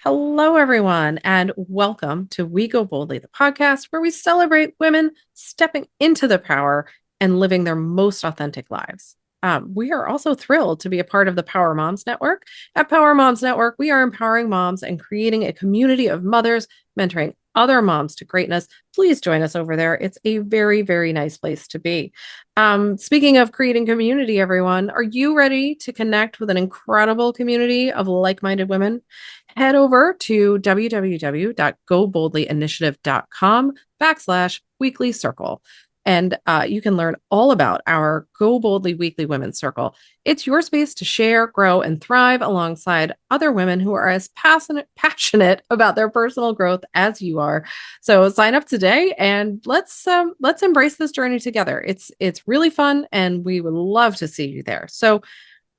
Hello, everyone, and welcome to We Go Boldly, the podcast where we celebrate women stepping into their power and living their most authentic lives. We are also thrilled to be a part of the Power Moms Network. At Power Moms Network, we are empowering moms and creating a community of mothers, mentoring other moms to greatness. Please join us over there. It's a very, very nice place to be. Speaking of creating community, everyone, are you ready to connect with an incredible community of like minded women? Head over to www.goboldlyinitiative.com/weekly circle. And you can learn all about our Go Boldly Weekly Women's Circle. It's your space to share, grow, and thrive alongside other women who are as passionate about their personal growth as you are. So sign up today and let's embrace this journey together. It's really fun, and we would love to see you there. So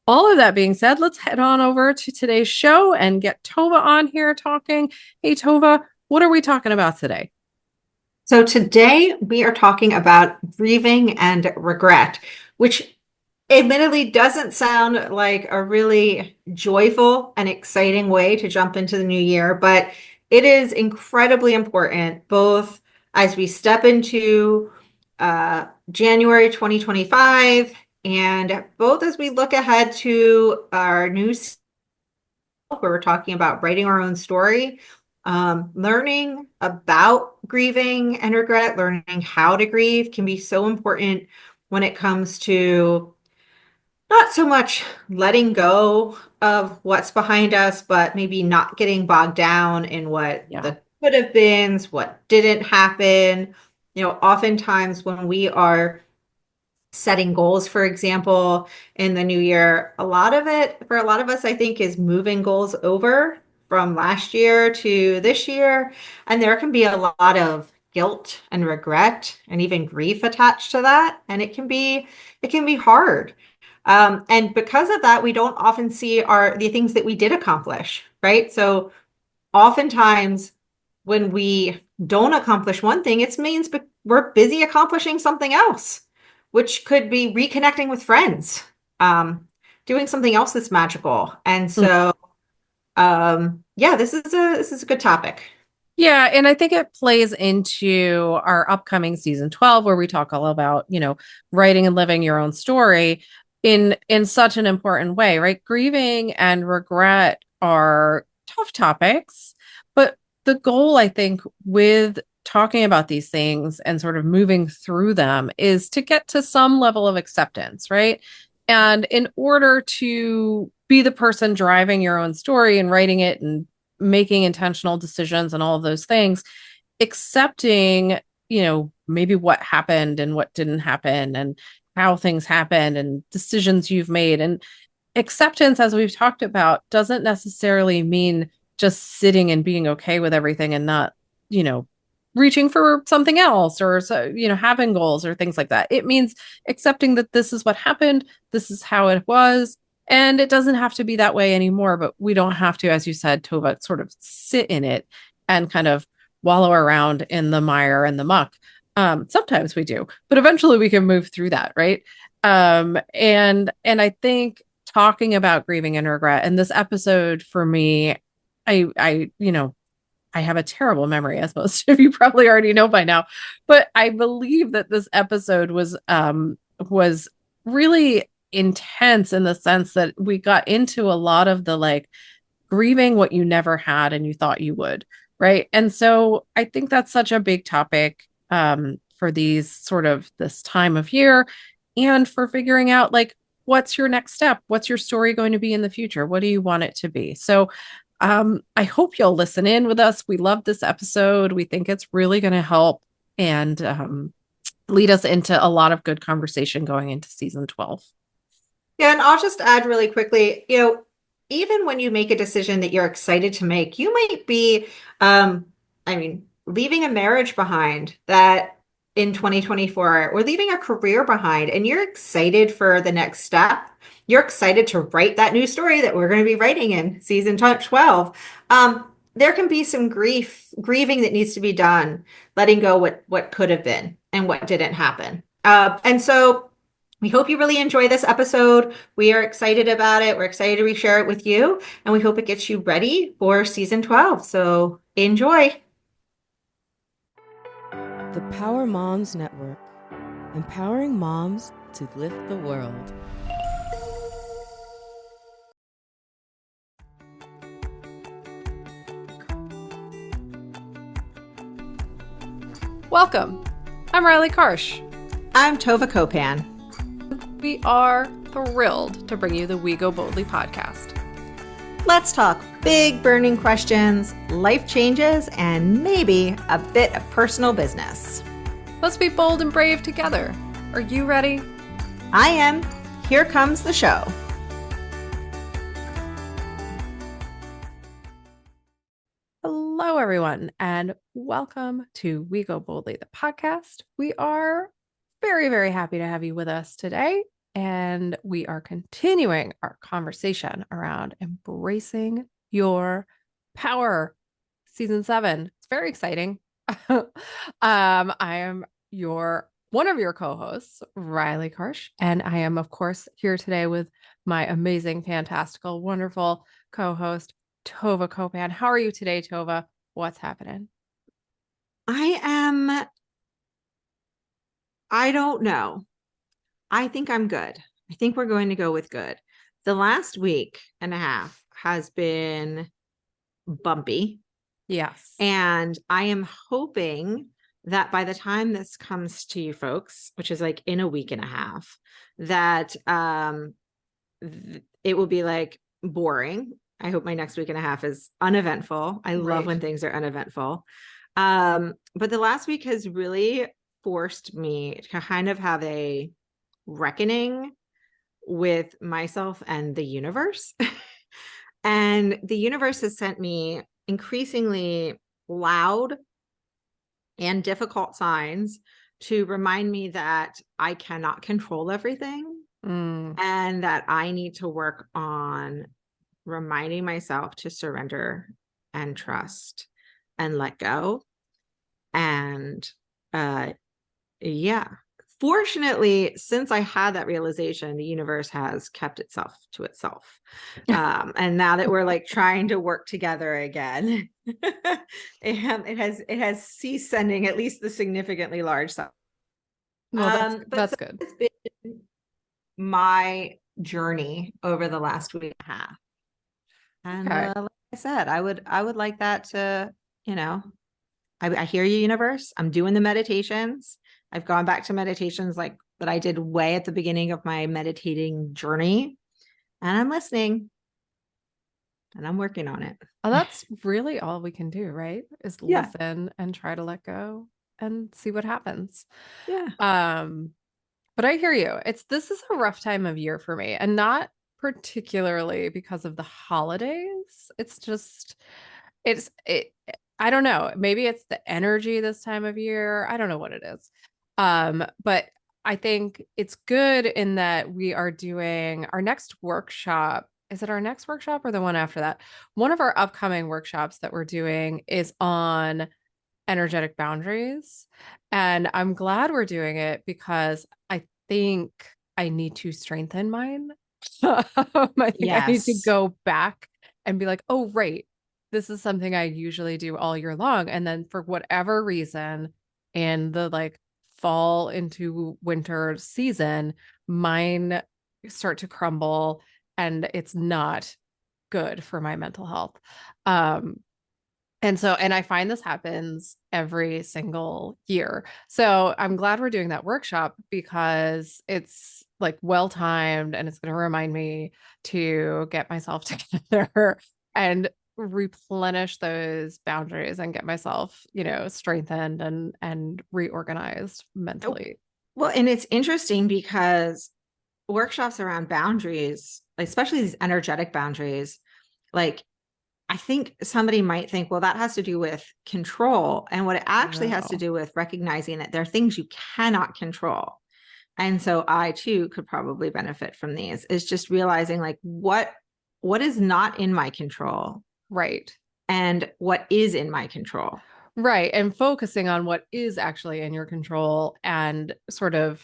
all of that being said, let's head on over to today's show and get Tova on here talking. Hey, Tova, what are we talking about today? So today we are talking about grieving and regret, which admittedly doesn't sound like a really joyful and exciting way to jump into the new year, but it is incredibly important both as we step into January 2025 and both as we look ahead to our new season where we're talking about writing our own story, learning about grieving and regret, learning how to grieve can be so important when it comes to not so much letting go of what's behind us, but maybe not getting bogged down in what Yeah. the could have been, what didn't happen. Oftentimes when we are setting goals, for example, in the new year, a lot of it for a lot of us, I think, is moving goals over from last year to this year. And there can be a lot of guilt and regret and even grief attached to that. And it can be hard. And because of that, we don't often see the things that we did accomplish, right? So oftentimes when we don't accomplish one thing, it means we're busy accomplishing something else, which could be reconnecting with friends, doing something else that's magical. And so, yeah, this is a good topic. Yeah, and I think it plays into our upcoming season 12 where we talk all about, writing and living your own story in such an important way, right? Grieving and regret are tough topics, but the goal I think with talking about these things and sort of moving through them is to get to some level of acceptance, right? And in order to be the person driving your own story and writing it and making intentional decisions and all of those things, accepting, maybe what happened and what didn't happen and how things happened and decisions you've made. And acceptance, as we've talked about, doesn't necessarily mean just sitting and being okay with everything and not, you know, reaching for something else or, having goals or things like that. It means accepting that this is what happened, this is how it was, and it doesn't have to be that way anymore, but we don't have to, as you said, Tova, sort of sit in it and kind of wallow around in the mire and the muck. Sometimes we do, but eventually we can move through that, right? And I think talking about grieving and regret, and this episode for me, I have a terrible memory, as most of you probably already know by now, but I believe that this episode was really intense in the sense that we got into a lot of the like grieving what you never had and you thought you would, right? And so I think that's such a big topic for these sort of this time of year and for figuring out like what's your next step? What's your story going to be in the future? What do you want it to be? So I hope you'll listen in with us. We love this episode. We think it's really going to help and lead us into a lot of good conversation going into season 12. Yeah, and I'll just add really quickly, even when you make a decision that you're excited to make, you might be, leaving a marriage behind that in 2024, or leaving a career behind, and you're excited for the next step. You're excited to write that new story that we're going to be writing in season 12. There can be some grieving that needs to be done, letting go what could have been and what didn't happen. And so We hope you really enjoy this episode. We are excited about it. We're excited to reshare it with you, and we hope it gets you ready for season 12. So enjoy. The Power Moms Network, empowering moms to lift the world. Welcome. I'm Riley Karsh. I'm Tova Kopan. We are thrilled to bring you the We Go Boldly podcast. Let's talk big burning questions, life changes, and maybe a bit of personal business. Let's be bold and brave together. Are you ready? I am. Here comes the show. Hello, everyone, and welcome to We Go Boldly, the podcast. We are very, very happy to have you with us today, and we are continuing our conversation around embracing your power. Season 7. It's very exciting. I am one of your co-hosts, Riley Karsh, and I am, of course, here today with my amazing, fantastical, wonderful co-host, Tova Kopan. How are you today, Tova? What's happening? I don't know. I think I'm good. I think we're going to go with good. The last week and a half has been bumpy. Yes. And I am hoping that by the time this comes to you folks, which is like in a week and a half, that it will be like boring. I hope my next week and a half is uneventful. I love when things are uneventful. But the last week has really forced me to kind of have a reckoning with myself and the universe. And the universe has sent me increasingly loud and difficult signs to remind me that I cannot control everything and that I need to work on reminding myself to surrender and trust and let go. And yeah, fortunately, since I had that realization, the universe has kept itself to itself. And now that we're like trying to work together again, it has ceased sending at least the significantly large stuff. Well, that's So good. it's been my journey over the last week and a half. And Okay. like I said, I would like that to, I hear you, universe. I'm doing the meditations. I've gone back to meditations like that I did way at the beginning of my meditating journey. And I'm listening. And I'm working on it. Oh, that's really all we can do, right? Is Yeah. listen and try to let go and see what happens. Yeah. But I hear you. This is a rough time of year for me, and not particularly because of the holidays. It's just it I don't know. Maybe it's the energy this time of year. I don't know what it is. But I think it's good in that we are doing our next workshop. Is it our next workshop or the one after that? One of our upcoming workshops that we're doing is on energetic boundaries. And I'm glad we're doing it because I think I need to strengthen mine. I think I need to Yes. go back and be like, oh, right. This is something I usually do all year long. And then for whatever reason, in the like fall into winter season, mine start to crumble and it's not good for my mental health. Um, and I find this happens every single year. So I'm glad we're doing that workshop because it's like well timed and it's going to remind me to get myself together and replenish those boundaries and get myself, strengthened and reorganized mentally. Well, and it's interesting because workshops around boundaries, especially these energetic boundaries, like I think somebody might think, well, that has to do with control. And what it actually has to No. do with recognizing that there are things you cannot control. And so I too could probably benefit from these, is just realizing like what is not in my control Right. and what is in my control. Right. And focusing on what is actually in your control and sort of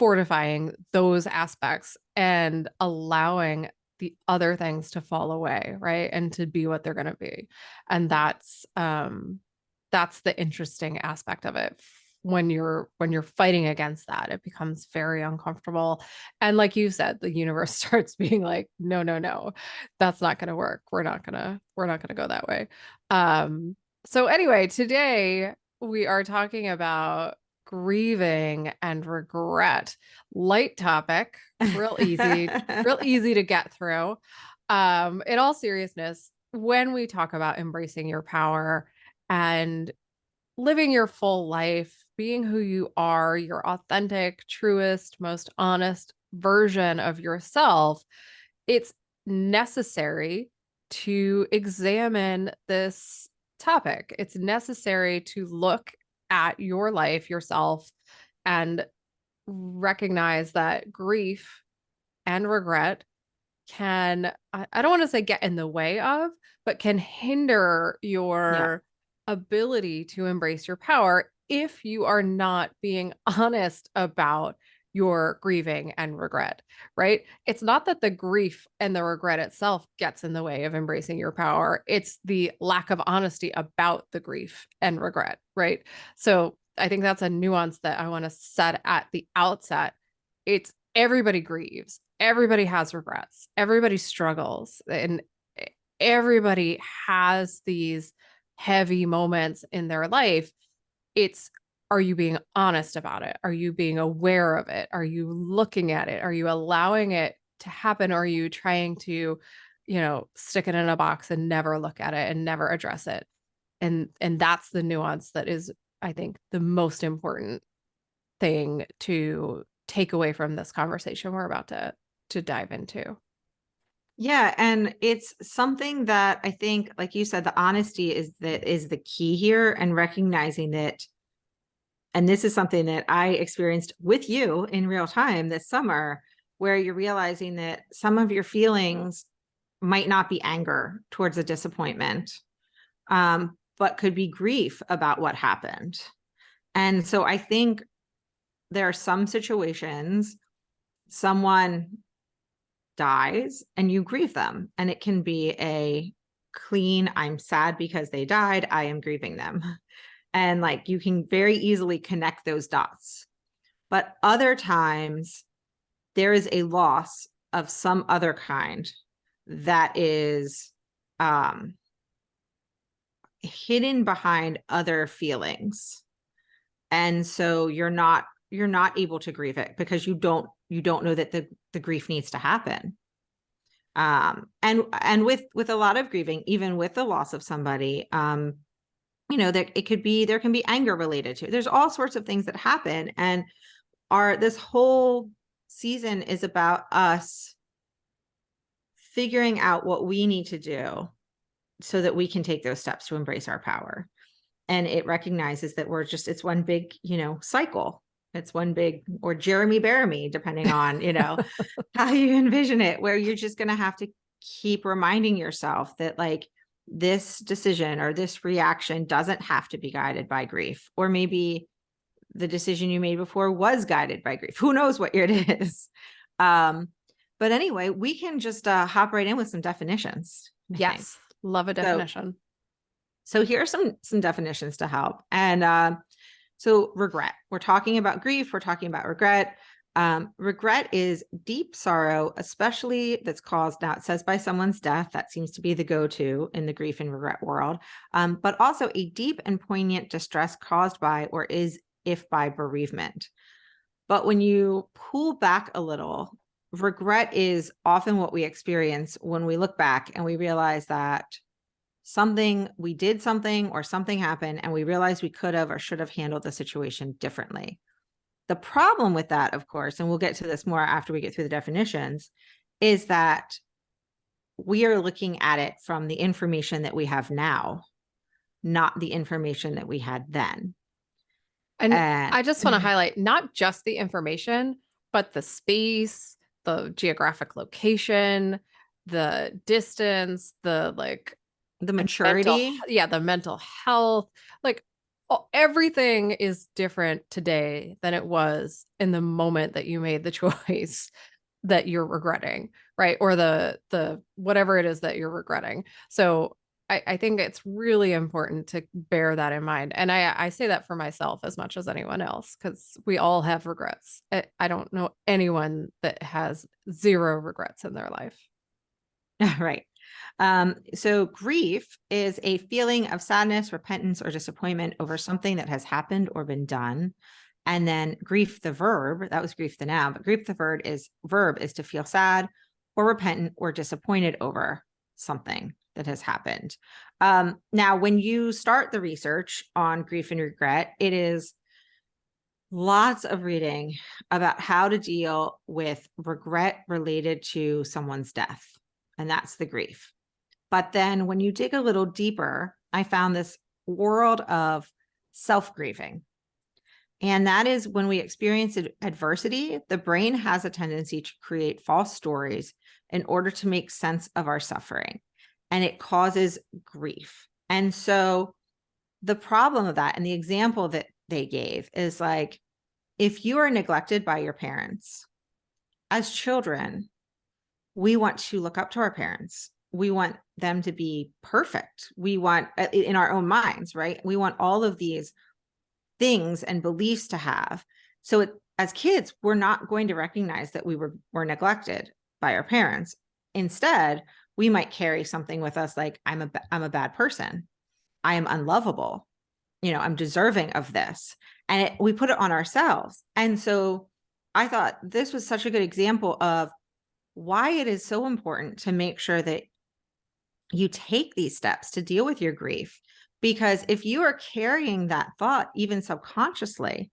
fortifying those aspects and allowing the other things to fall away, right? And to be what they're going to be. And that's the interesting aspect of it. When you're fighting against that, it becomes very uncomfortable. And like you said, the universe starts being like, no, no, no, that's not going to work. We're not going to go that way. So anyway, today we are talking about grieving and regret. Light topic, real easy to get through. In all seriousness, when we talk about embracing your power and living your full life, being who you are, your authentic, truest, most honest version of yourself, it's necessary to examine this topic. It's necessary to look at your life, yourself, and recognize that grief and regret can, I don't want to say get in the way of, but can hinder Yeah. your ability to embrace your power if you are not being honest about your grieving and regret, right? It's not that the grief and the regret itself gets in the way of embracing your power. It's the lack of honesty about the grief and regret, right? So I think that's a nuance that I want to set at the outset. It's everybody grieves, everybody has regrets, everybody struggles, and everybody has these heavy moments in their life. It's, are you being honest about it? Are you being aware of it? Are you looking at it? Are you allowing it to happen? Or are you trying to, stick it in a box and never look at it and never address it? And that's the nuance that is, I think, the most important thing to take away from this conversation we're about to dive into. Yeah, and it's something that I think, like you said, the honesty is the key here, and recognizing that. And this is something that I experienced with you in real time this summer, where you're realizing that some of your feelings might not be anger towards a disappointment, but could be grief about what happened. And so I think there are some situations, someone dies and you grieve them, and it can be a clean, I'm sad because they died, I am grieving them. And like you can very easily connect those dots. But other times there is a loss of some other kind that is hidden behind other feelings. And so you're not able to grieve it because you don't know that the grief needs to happen. And with a lot of grieving, even with the loss of somebody, that there can be anger related to it. There's all sorts of things that happen. And this whole season is about us figuring out what we need to do so that we can take those steps to embrace our power. And it recognizes that it's one big, cycle. It's one big, or Jeremy Bearimy, depending on, how you envision it, where you're just going to have to keep reminding yourself that like this decision or this reaction doesn't have to be guided by grief. Or maybe the decision you made before was guided by grief. Who knows what it is? But anyway, we can just hop right in with some definitions. Yes. Love a definition. So here are some definitions to help. And so regret, we're talking about grief, we're talking about regret. Regret is deep sorrow, especially that's caused, now it says by someone's death. That seems to be the go-to in the grief and regret world. But also a deep and poignant distress caused by or is if by bereavement. But when you pull back a little, regret is often what we experience when we look back and we realize that we did something or something happened and we realized we could have or should have handled the situation differently. The problem with that, of course, and we'll get to this more after we get through the definitions, is that we are looking at it from the information that we have now, not the information that we had then. And I just want to highlight not just the information, but the space, the geographic location, the distance, the maturity. the mental health, like everything is different today than it was in the moment that you made the choice that you're regretting, right? Or the whatever it is that you're regretting. So I think it's really important to bear that in mind. And I say that for myself as much as anyone else, because we all have regrets. I don't know anyone that has zero regrets in their life. Right. So grief is a feeling of sadness, repentance, or disappointment over something that has happened or been done. And then grief, the verb, that was grief, the noun, but grief, the verb is to feel sad or repentant or disappointed over something that has happened. Now, when you start the research on grief and regret, it is lots of reading about how to deal with regret related to someone's death. And that's the grief. But then when you dig a little deeper, I found this world of self-grieving. And that is when we experience adversity, the brain has a tendency to create false stories in order to make sense of our suffering. And it causes grief. And so the problem of that, and the example that they gave is like, if you are neglected by your parents, as children, we want to look up to our parents. We want them to be perfect. We want, in our own minds, right? We want all of these things and beliefs to have. So as kids, we're not going to recognize that we were neglected by our parents. Instead, we might carry something with us like, I'm a bad person. I am unlovable. I'm deserving of this. And we put it on ourselves. And so I thought this was such a good example of why it is so important to make sure that you take these steps to deal with your grief. Because if you are carrying that thought, even subconsciously,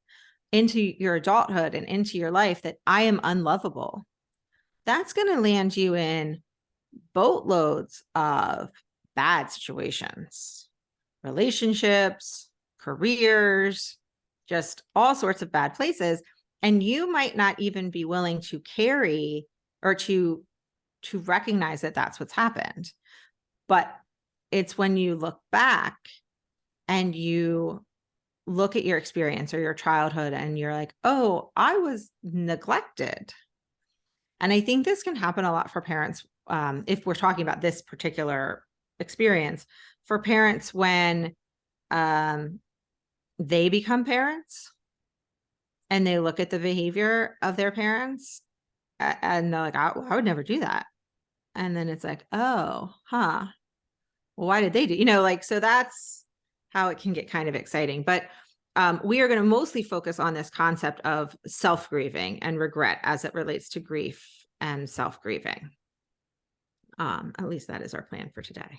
into your adulthood and into your life that I am unlovable, that's going to land you in boatloads of bad situations, relationships, careers, just all sorts of bad places. And you might not even be willing to carry or to recognize that that's what's happened. But it's when you look back and you look at your experience or your childhood and you're like, oh, I was neglected. And I think this can happen a lot for parents. If we're talking about this particular experience, for parents when they become parents and they look at the behavior of their parents and they're like, I would never do that. And then it's like, oh, well, why did they do, so that's how it can get kind of exciting. But we are going to mostly focus on this concept of self-grieving and regret as it relates to grief and self-grieving. At least that is our plan for today.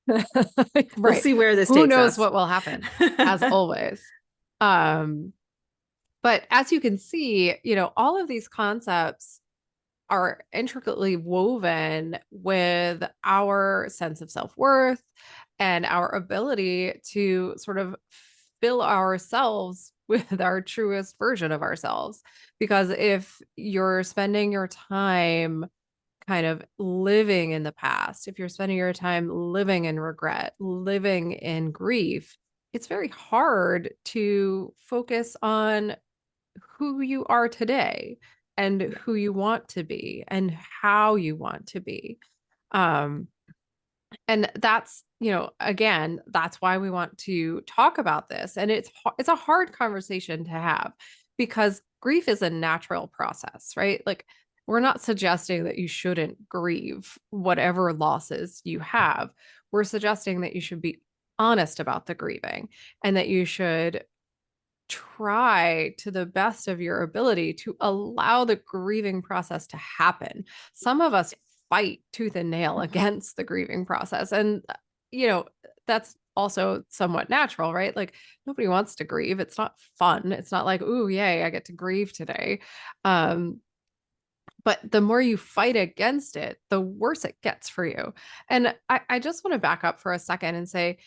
Right. We'll see where this Who takes knows us. what will happen, as always. But as you can see, all of these concepts are intricately woven with our sense of self-worth and our ability to sort of fill ourselves with our truest version of ourselves. Because if you're spending your time kind of living in the past, if you're spending your time living in regret, living in grief, it's very hard to focus on who you are today and who you want to be and how you want to be. And that's, again, that's why we want to talk about this. And it's a hard conversation to have because grief is a natural process, right? Like we're not suggesting that you shouldn't grieve whatever losses you have. We're suggesting that you should be honest about the grieving and that you should try to the best of your ability to allow the grieving process to happen. Some of us fight tooth and nail against the grieving process. And, that's also somewhat natural, right? Like nobody wants to grieve. It's not fun. It's not like, ooh, yay, I get to grieve today. But the more you fight against it, the worse it gets for you. And I just want to back up for a second and say,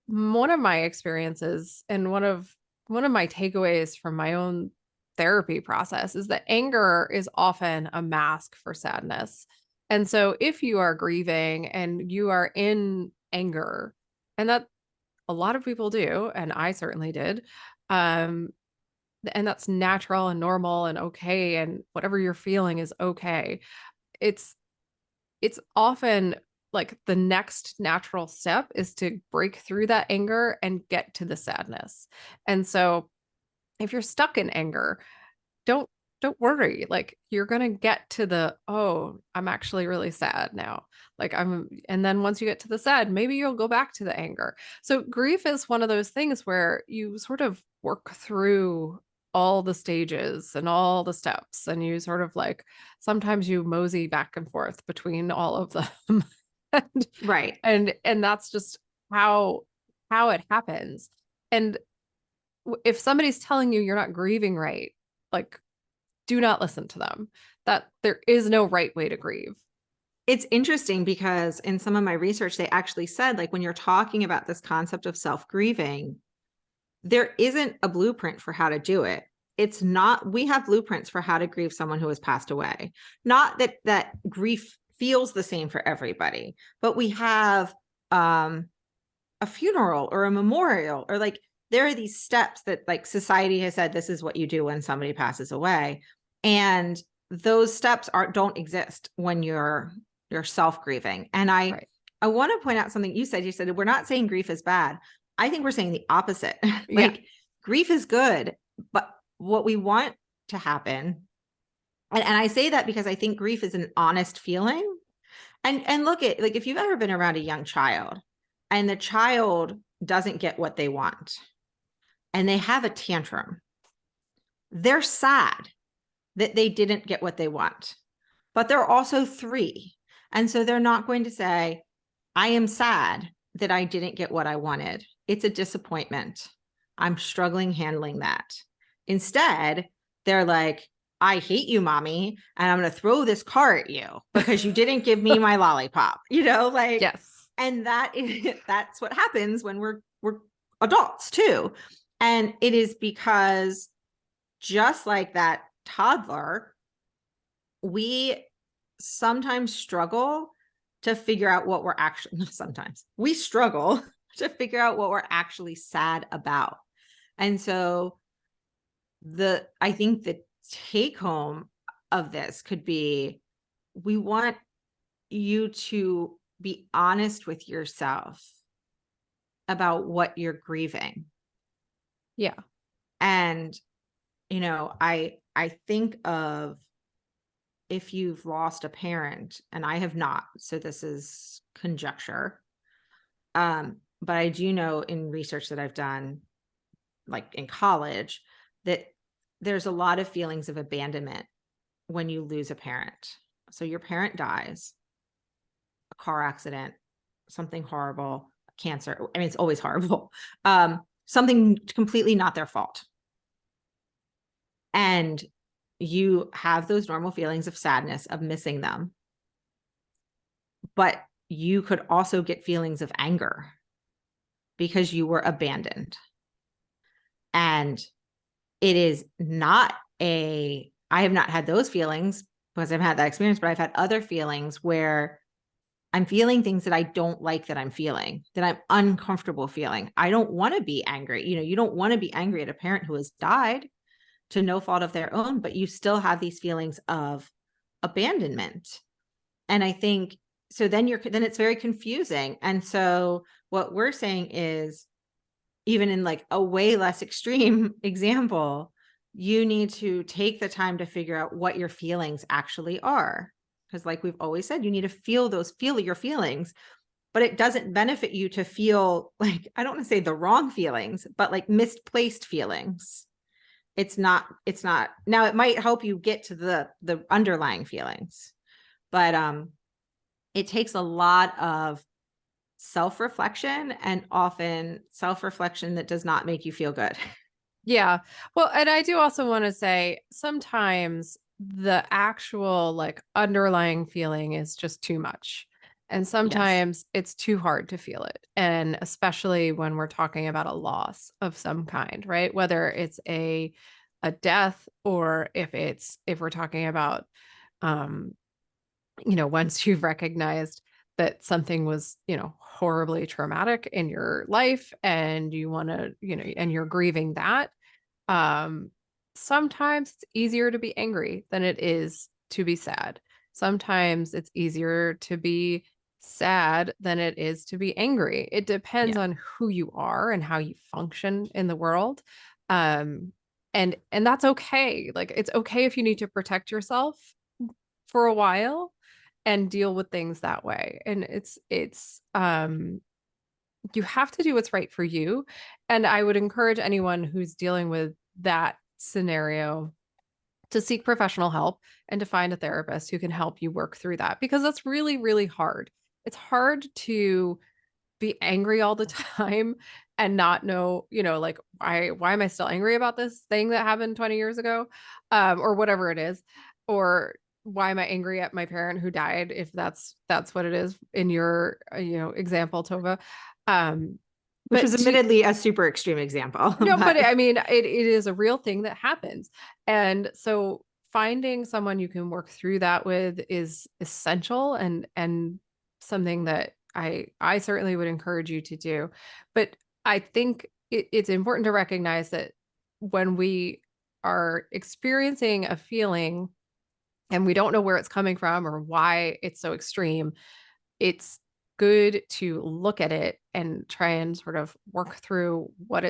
one of my experiences and one of my takeaways from my own therapy process is that anger is often a mask for sadness. And so if you are grieving and you are in anger, and that a lot of people do, and I certainly did. Um, and that's natural and normal and okay, and whatever you're feeling is okay. It's it's often like the next natural step is to break through that anger and get to the sadness. And so if you're stuck in anger, don't don't worry. Like you're going to get to the, oh, I'm actually really sad now. Like and then once you get to the sad, maybe you'll go back to the anger. So grief is one of those things where you sort of work through all the stages and all the steps, and you sort of like sometimes you mosey back and forth between all of them. and Right. and that's just how it happens. And if somebody's telling you you're not grieving right, like do not listen to them. That there is no right way to grieve. It's interesting because in some of my research, they actually said, like, when you're talking about this concept of self-grieving, there isn't a blueprint for how to do it. It's not, we have blueprints for how to grieve someone who has passed away. Not that grief feels the same for everybody, but we have a funeral or a memorial, or like there are these steps that like society has said this is what you do when somebody passes away. And those steps don't exist when you're self-grieving. And Right. I want to point out something you said. You said we're not saying grief is bad. I think we're saying the opposite. Yeah. Like grief is good, but what we want to happen, and I say that because I think grief is an honest feeling. And look at, like, if you've ever been around a young child and the child doesn't get what they want and they have a tantrum, they're sad that they didn't get what they want, but they're also 3. And so they're not going to say, I am sad that I didn't get what I wanted. It's a disappointment. I'm struggling handling that. Instead, they're like, I hate you, mommy, and I'm going to throw this car at you because you didn't give me my lollipop, like, Yes. and that's what happens when we're adults too. And it is because just like that toddler, we sometimes struggle to figure out what we're actually, sometimes we struggle to figure out what we're actually sad about. And so I think the take home of this could be, we want you to be honest with yourself about what you're grieving. Yeah. And, I think of, if you've lost a parent, and I have not, so this is conjecture. But I do know in research that I've done, like in college, that there's a lot of feelings of abandonment when you lose a parent. So your parent dies, a car accident, something horrible, cancer. I mean, it's always horrible. Something completely not their fault. And you have those normal feelings of sadness, of missing them. But you could also get feelings of anger because you were abandoned. And it is not I have not had those feelings because I've had that experience, but I've had other feelings where I'm feeling things that I don't like that I'm feeling, that I'm uncomfortable feeling. I don't want to be angry. You don't want to be angry at a parent who has died to no fault of their own, but you still have these feelings of abandonment. And I think, so then it's very confusing. And so what we're saying is, even in like a way less extreme example, you need to take the time to figure out what your feelings actually are. Because like we've always said, you need to feel your feelings, but it doesn't benefit you to feel like, I don't want to say the wrong feelings, but like misplaced feelings. It's not, now it might help you get to the underlying feelings, but it takes a lot of self-reflection, and often self-reflection that does not make you feel good. Yeah. Well, and I do also want to say sometimes the actual like underlying feeling is just too much. And Yes. sometimes it's too hard to feel it. And especially when we're talking about a loss of some kind, right? Whether it's a death, or if we're talking about once you've recognized that something was, horribly traumatic in your life and you want to, and you're grieving that, um, sometimes it's easier to be angry than it is to be sad. Sometimes it's easier to be sad than it is to be angry. It depends Yeah. on who you are and how you function in the world. Um, and that's okay. Like it's okay if you need to protect yourself for a while and deal with things that way. And it's you have to do what's right for you. And I would encourage anyone who's dealing with that scenario to seek professional help and to find a therapist who can help you work through that because that's really, really hard. It's hard to be angry all the time and not know, like why am I still angry about this thing that happened 20 years ago? Or whatever it is. Or why am I angry at my parent who died if that's what it is in your example, Tova. Um, Which was but to admittedly a super extreme example. no, but But I mean, it is a real thing that happens. And so finding someone you can work through that with is essential and something that I certainly would encourage you to do. But I think it's important to recognize that when we are experiencing a feeling and we don't know where it's coming from or why it's so extreme, it's good to look at it and try and sort of work through what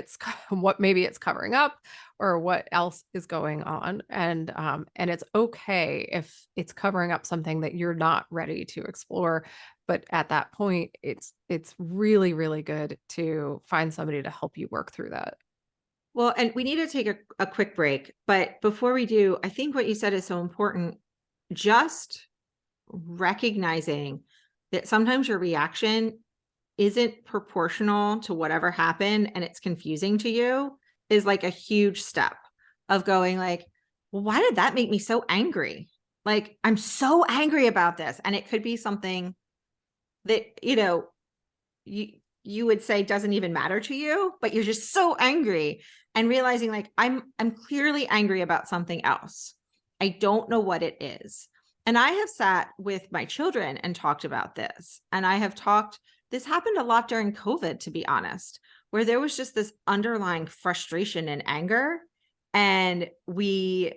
maybe it's covering up or what else is going on. And it's okay if it's covering up something that you're not ready to explore, but at that point it's really, really good to find somebody to help you work through that. well, and we need to take a quick break. But before we do, I think what you said is so important. Just recognizing that sometimes your reaction isn't proportional to whatever happened and it's confusing to you is like a huge step of going like, well, why did that make me so angry? Like, I'm so angry about this. And it could be something that, you would say doesn't even matter to you, but you're just so angry and realizing like, I'm clearly angry about something else. I don't know what it is. And I have sat with my children and talked about this. And this happened a lot during COVID, to be honest, where there was just this underlying frustration and anger. And we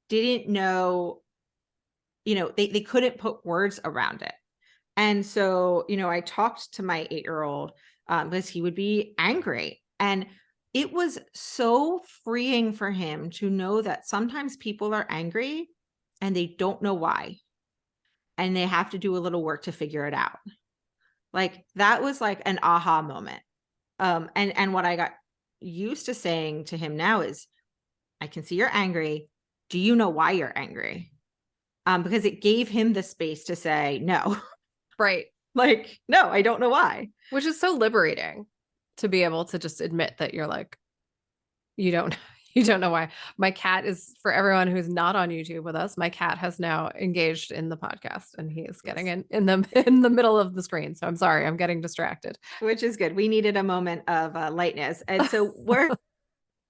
didn't know, they couldn't put words around it. And so, I talked to my 8-year-old because he would be angry. And it was so freeing for him to know that sometimes people are angry and they don't know why. And they have to do a little work to figure it out. Like that was like an aha moment. And what I got used to saying to him now is, I can see you're angry. Do you know why you're angry? Because it gave him the space to say, no, Right. like, no, I don't know why. Which is so liberating to be able to just admit that you're like, you don't you don't know why. My cat is, for everyone who's not on YouTube with us, my cat has now engaged in the podcast and he is getting in the middle of the screen. So I'm sorry, I'm getting distracted. Which is good. We needed a moment of lightness. And so we're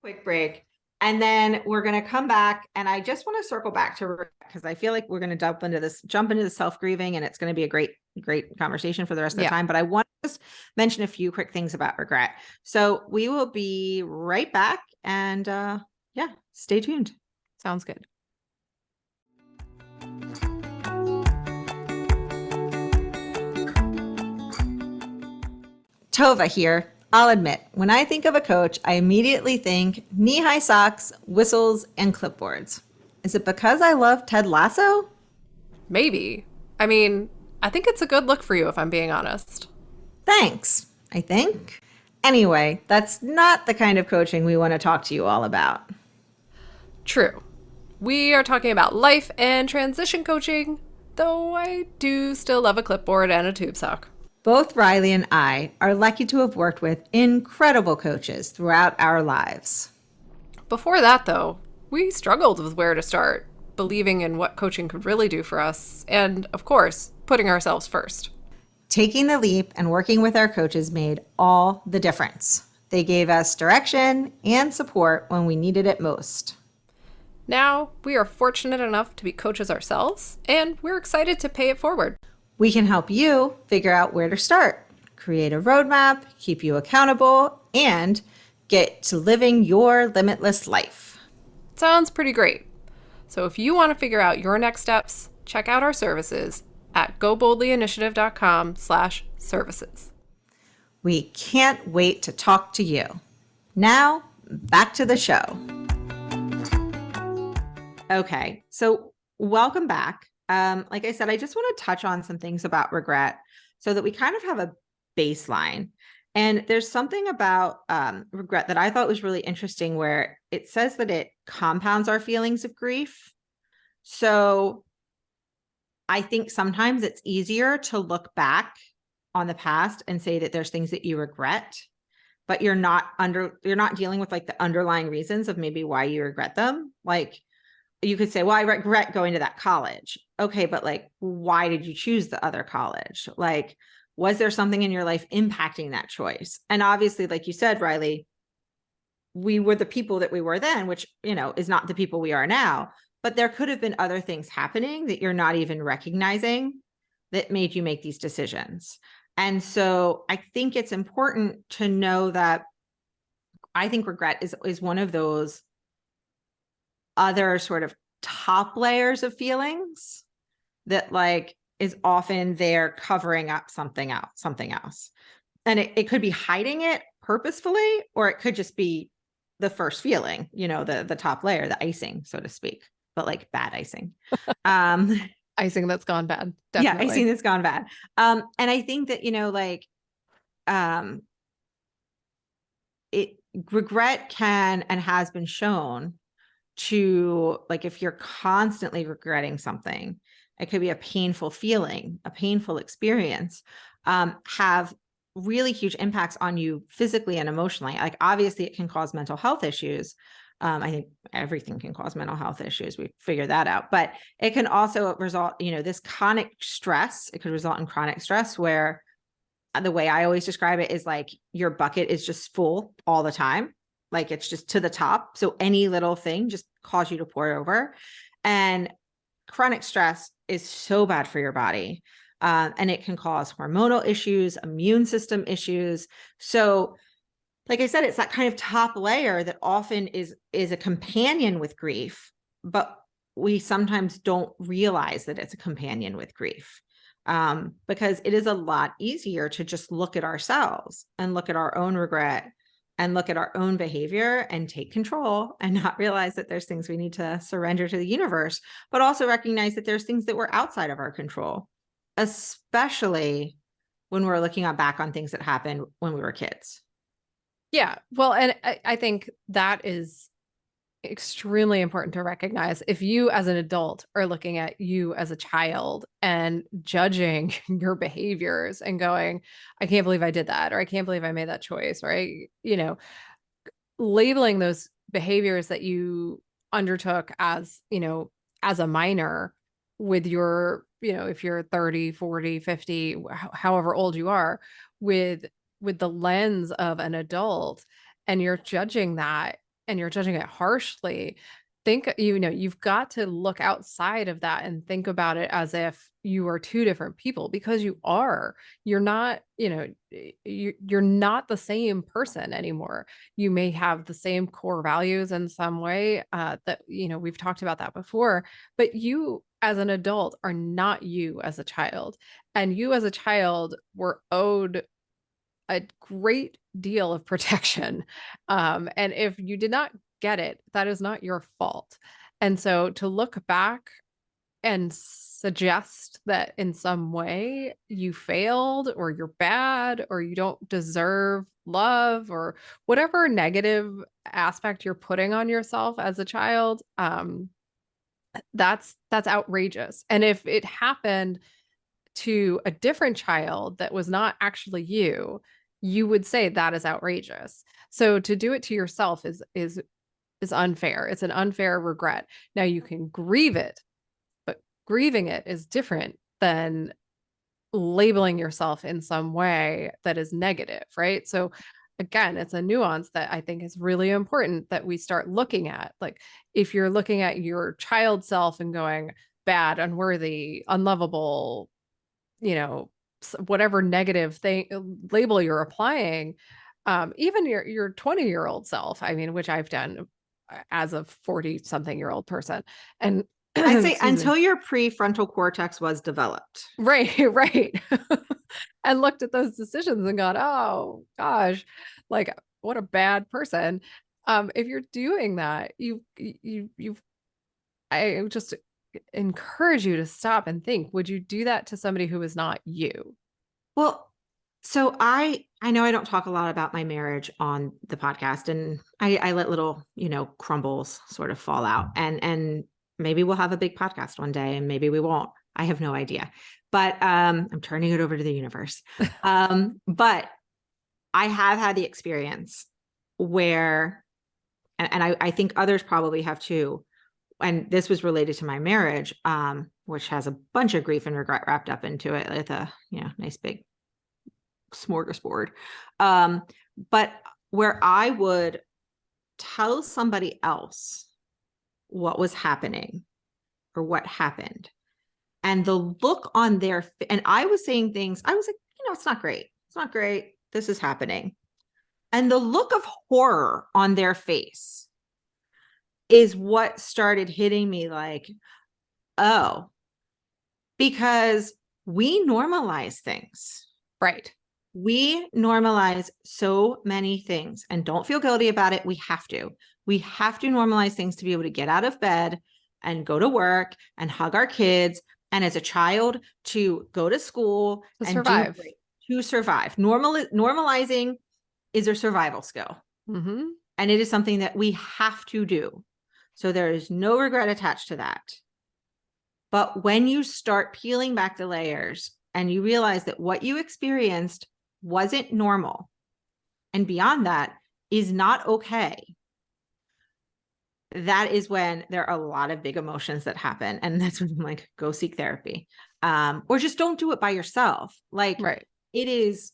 quick break. And then we're going to come back. And I just want to circle back to, because I feel like we're going to jump into the self-grieving, and it's going to be a great conversation for the rest of the time. But I want to just mention a few quick things about regret. So we will be right back. And stay tuned. Sounds good. Tova here. I'll admit, when I think of a coach, I immediately think knee-high socks, whistles, and clipboards. Is it because I love Ted Lasso? Maybe. I mean, I think it's a good look for you, if I'm being honest. Thanks, I think. Anyway, that's not the kind of coaching we want to talk to you all about. True. We are talking about life and transition coaching, though I do still love a clipboard and a tube sock. Both Riley and I are lucky to have worked with incredible coaches throughout our lives. Before that, though, we struggled with where to start, believing in what coaching could really do for us, and, of course, putting ourselves first. Taking the leap and working with our coaches made all the difference. They gave us direction and support when we needed it most. Now, we are fortunate enough to be coaches ourselves, and we're excited to pay it forward. We can help you figure out where to start, create a roadmap, keep you accountable, and get to living your limitless life. Sounds pretty great. So if you want to figure out your next steps, check out our services at goboldlyinitiative.com/services. We can't wait to talk to you. Now, back to the show. Okay, so welcome back. Like I said, I just want to touch on some things about regret so that we kind of have a baseline. And there's something about regret that I thought was really interesting where it says that it compounds our feelings of grief. So I think sometimes it's easier to look back on the past and say that there's things that you regret, but you're not dealing with like the underlying reasons of maybe why you regret them. Like you could say, well, I regret going to that college. Okay, but like, why did you choose the other college? Like, was there something in your life impacting that choice? And obviously, like you said, Riley, we were the people that we were then, which, is not the people we are now. But there could have been other things happening that you're not even recognizing that made you make these decisions. And so I think it's important to know that I think regret is one of those other sort of top layers of feelings that like is often there covering up something else. And it could be hiding it purposefully, or it could just be the first feeling, the top layer, the icing, so to speak, but like bad icing. Icing that's gone bad. Definitely. Yeah, icing that's gone bad. And I think that, regret can and has been shown to, like, if you're constantly regretting something, it could be a painful feeling, a painful experience, have really huge impacts on you physically and emotionally. Like, obviously it can cause mental health issues. I think everything can cause mental health issues. We figured that out, but it can also result, this chronic stress. It could result in chronic stress where the way I always describe it is like your bucket is just full all the time. Like it's just to the top. So any little thing just cause you to pour over. And chronic stress is so bad for your body. And it can cause hormonal issues, immune system issues. So like I said, it's that kind of top layer that often is a companion with grief, but we sometimes don't realize that it's a companion with grief. Because it is a lot easier to just look at ourselves and look at our own regret and look at our own behavior and take control and not realize that there's things we need to surrender to the universe, but also recognize that there's things that were outside of our control, especially when we're looking back on things that happened when we were kids. Yeah. Well, and I think that is extremely important to recognize. If you as an adult are looking at you as a child and judging your behaviors and going, I can't believe I did that, or I can't believe I made that choice, or labeling those behaviors that you undertook as, as a minor with your, if you're 30, 40, 50, however old you are, with the lens of an adult, and you're judging that and you're judging it harshly, you've got to look outside of that and think about it as if you are two different people, because you're not, you're not the same person anymore. You may have the same core values in some way, that, we've talked about that before, but you as an adult are not you as a child, and you as a child were owed a great deal of protection. And if you did not get it, that is not your fault. And so to look back and suggest that in some way you failed, or you're bad, or you don't deserve love, or whatever negative aspect you're putting on yourself as a child, that's outrageous. And if it happened to a different child that was not actually you would say that is outrageous. So to do it to yourself is unfair. It's an unfair regret. Now you can grieve it, but grieving it is different than labeling yourself in some way that is negative, right? So again, it's a nuance that I think is really important that we start looking at. Like, if you're looking at your child self and going, bad, unworthy, unlovable, you know, whatever negative thing label you're applying, even your 20-year-old self, I mean, which I've done as a 40 something year old person. And I'd say excuse me. until your prefrontal cortex was developed. Right, right. And looked at those decisions and gone, oh gosh, like what a bad person. If you're doing that, you've I just encourage you to stop and think, would you do that to somebody who is not you? Well, so I know I don't talk a lot about my marriage on the podcast, and I let little, crumbles sort of fall out. And maybe we'll have a big podcast one day and maybe we won't. I have no idea. But I'm turning it over to the universe. But I have had the experience where, and I think others probably have too, and this was related to my marriage, which has a bunch of grief and regret wrapped up into it with a nice big smorgasbord. But where I would tell somebody else what was happening or what happened, and the look on their and I was saying things, I was like, it's not great. It's not great. This is happening. And the look of horror on their face is what started hitting me like, oh, because we normalize things. Right. We normalize so many things and don't feel guilty about it. We have to. We have to normalize things to be able to get out of bed and go to work and hug our kids. And as a child, to go to school To and survive. to survive. Normalizing is a survival skill. Mm-hmm. And it is something that we have to do. So there is no regret attached to that. But when you start peeling back the layers and you realize that what you experienced wasn't normal, and beyond that is not okay, that is when there are a lot of big emotions that happen. And that's when I'm like, go seek therapy. Or just don't do it by yourself. Like, right. It is,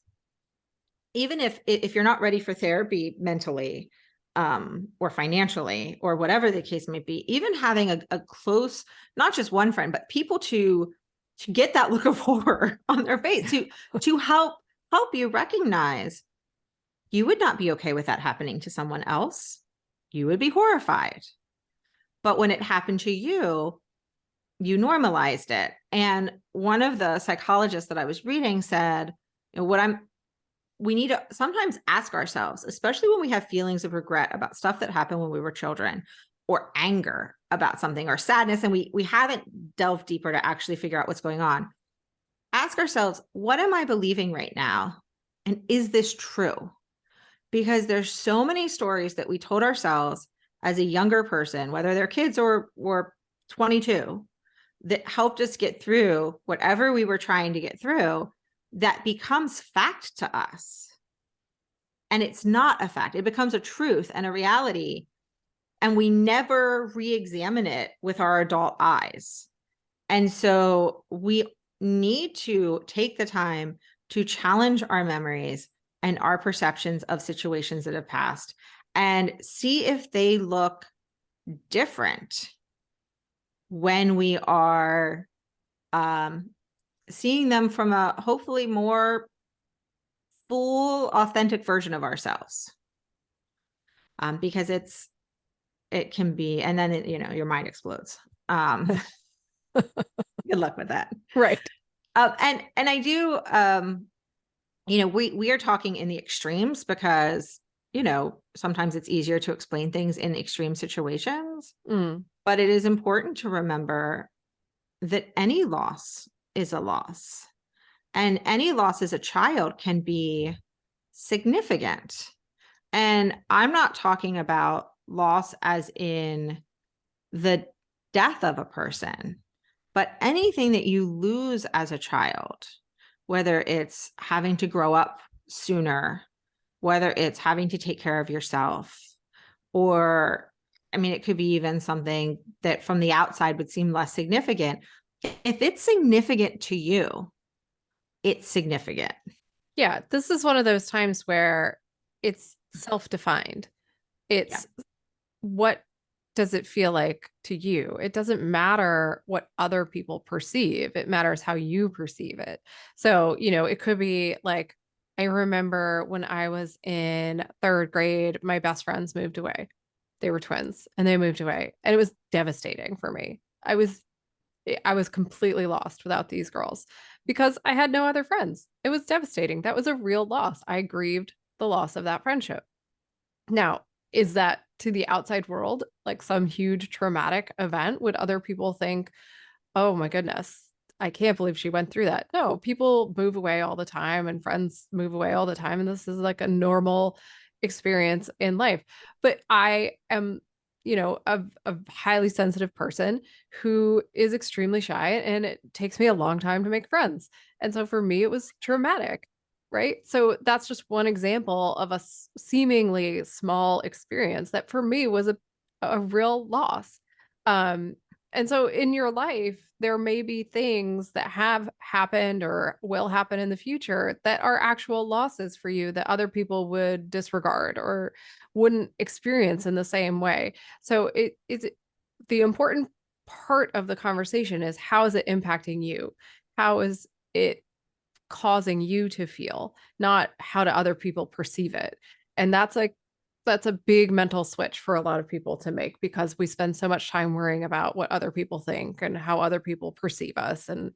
even if you're not ready for therapy mentally, or financially, or whatever the case may be, even having a close, not just one friend, but people to get that look of horror on their face, to help you recognize you would not be okay with that happening to someone else. You would be horrified. But when it happened to you, you normalized it. And one of the psychologists that I was reading said, we need to sometimes ask ourselves, especially when we have feelings of regret about stuff that happened when we were children, or anger about something, or sadness, and we haven't delved deeper to actually figure out what's going on. Ask ourselves, what am I believing right now? And is this true? Because there's so many stories that we told ourselves as a younger person, whether they're kids or 22, that helped us get through whatever we were trying to get through, that becomes fact to us. And it's not a fact. It becomes a truth and a reality. And we never re-examine it with our adult eyes. And so we need to take the time to challenge our memories and our perceptions of situations that have passed and see if they look different when we are seeing them from a hopefully more full, authentic version of ourselves. Because it can be, and then your mind explodes. Good luck with that. Right. And I do, we are talking in the extremes because, sometimes it's easier to explain things in extreme situations, but it is important to remember that any loss is a loss, and any loss as a child can be significant. And I'm not talking about loss as in the death of a person, but anything that you lose as a child, whether it's having to grow up sooner, whether it's having to take care of yourself, or, it could be even something that from the outside would seem less significant. If it's significant to you, it's significant. Yeah. This is one of those times where it's self-defined. It's what does it feel like to you? It doesn't matter what other people perceive. It matters how you perceive it. So, it could be like, I remember when I was in third grade, my best friends moved away. They were twins and they moved away. And it was devastating for me. I was completely lost without these girls because I had no other friends. It was devastating. That was a real loss. I grieved the loss of that friendship. Now, is that to the outside world like some huge traumatic event? Would other people think, oh my goodness, I can't believe she went through that? No, people move away all the time and friends move away all the time. And this is like a normal experience in life. But I am, a highly sensitive person who is extremely shy, and it takes me a long time to make friends. And so for me, it was traumatic. Right. So that's just one example of a seemingly small experience that for me was a real loss. Um, and so in your life, there may be things that have happened or will happen in the future that are actual losses for you that other people would disregard or wouldn't experience in the same way. So it is the important part of the conversation is, how is it impacting you? How is it causing you to feel, not how do other people perceive it? And that's a big mental switch for a lot of people to make, because we spend so much time worrying about what other people think and how other people perceive us and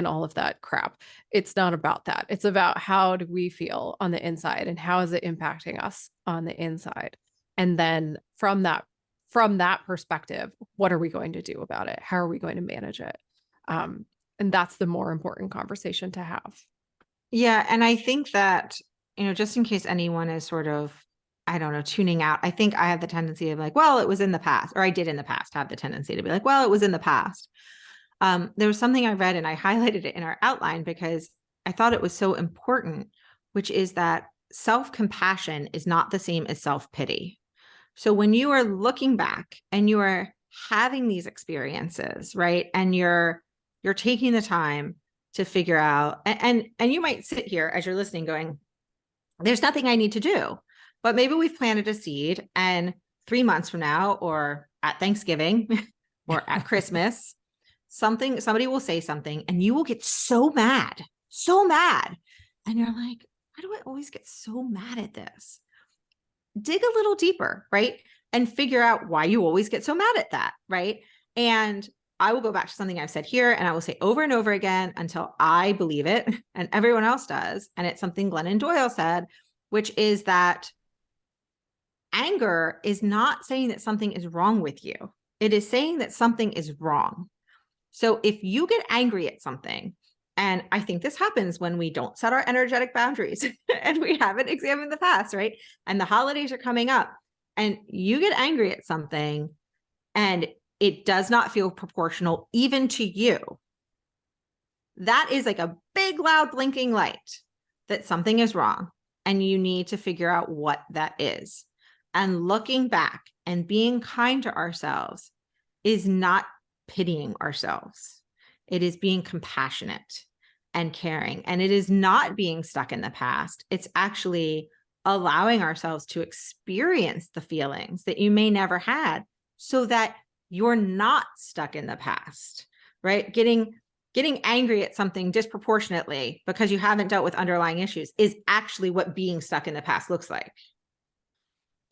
all of that crap. It's not about that. It's about, how do we feel on the inside and how is it impacting us on the inside? And then from that perspective, what are we going to do about it? How are we going to manage it? And that's the more important conversation to have. Yeah. And I think that, just in case anyone is sort of, I don't know, tuning out, I think I have the tendency of like, well, it was in the past, or I did in the past have the tendency to be like, well, it was in the past. There was something I read and I highlighted it in our outline because I thought it was so important, which is that self-compassion is not the same as self-pity. So when you are looking back and you are having these experiences, right? And you're taking the time to figure out, and you might sit here as you're listening going, there's nothing I need to do. But maybe we've planted a seed, and 3 months from now, or at Thanksgiving or at Christmas, somebody will say something and you will get so mad. And you're like, why do I always get so mad at this? Dig a little deeper, right? And figure out why you always get so mad at that, right? And I will go back to something I've said here and I will say over and over again until I believe it and everyone else does. And it's something Glennon Doyle said, which is that anger is not saying that something is wrong with you. It is saying that something is wrong. So if you get angry at something, and I think this happens when we don't set our energetic boundaries and we haven't examined the past, right? And the holidays are coming up and you get angry at something and it does not feel proportional even to you. That is like a big, loud blinking light that something is wrong and you need to figure out what that is. And looking back and being kind to ourselves is not pitying ourselves. It is being compassionate and caring. And it is not being stuck in the past. It's actually allowing ourselves to experience the feelings that you may never had so that you're not stuck in the past, right? Getting angry at something disproportionately because you haven't dealt with underlying issues is actually what being stuck in the past looks like.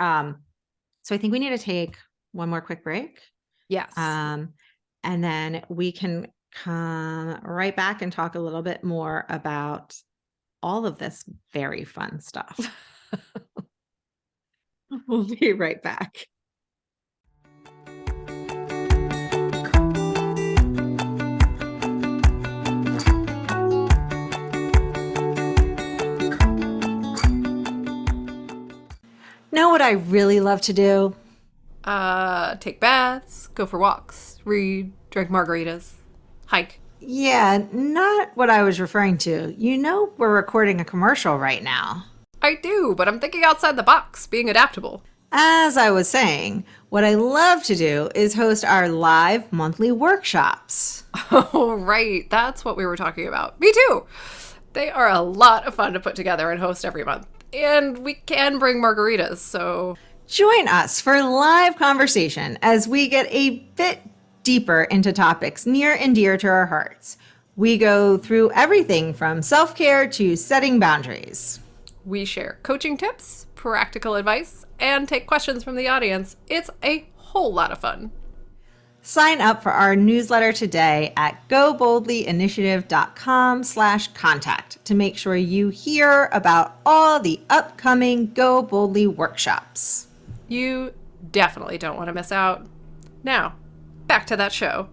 So I think we need to take one more quick break. Yes. And then we can come right back and talk a little bit more about all of this very fun stuff. We'll be right back. Know what I really love to do? Take baths, go for walks, read, drink margaritas, hike. Yeah, not what I was referring to. We're recording a commercial right now. I do, but I'm thinking outside the box, being adaptable. As I was saying, what I love to do is host our live monthly workshops. Oh, right. That's what we were talking about. Me too. They are a lot of fun to put together and host every month. And we can bring margaritas, so... Join us for live conversation as we get a bit deeper into topics near and dear to our hearts. We go through everything from self-care to setting boundaries. We share coaching tips, practical advice, and take questions from the audience. It's a whole lot of fun. Sign up for our newsletter today at goboldlyinitiative.com/contact to make sure you hear about all the upcoming Go Boldly workshops. You definitely don't want to miss out. Now, back to that show.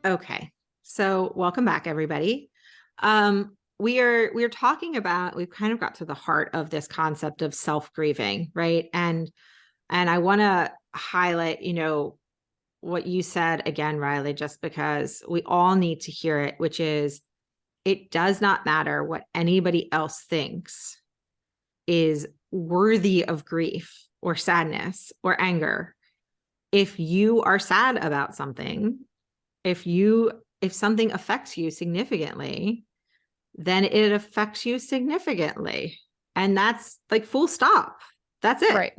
Okay, so welcome back, everybody. We're talking about, we've kind of got to the heart of this concept of self-grieving, right? And I want to highlight, what you said again, Riley, just because we all need to hear it, which is it does not matter what anybody else thinks is worthy of grief or sadness or anger. If you are sad about something, if something affects you significantly, then it affects you significantly. And that's like full stop. That's it. Right.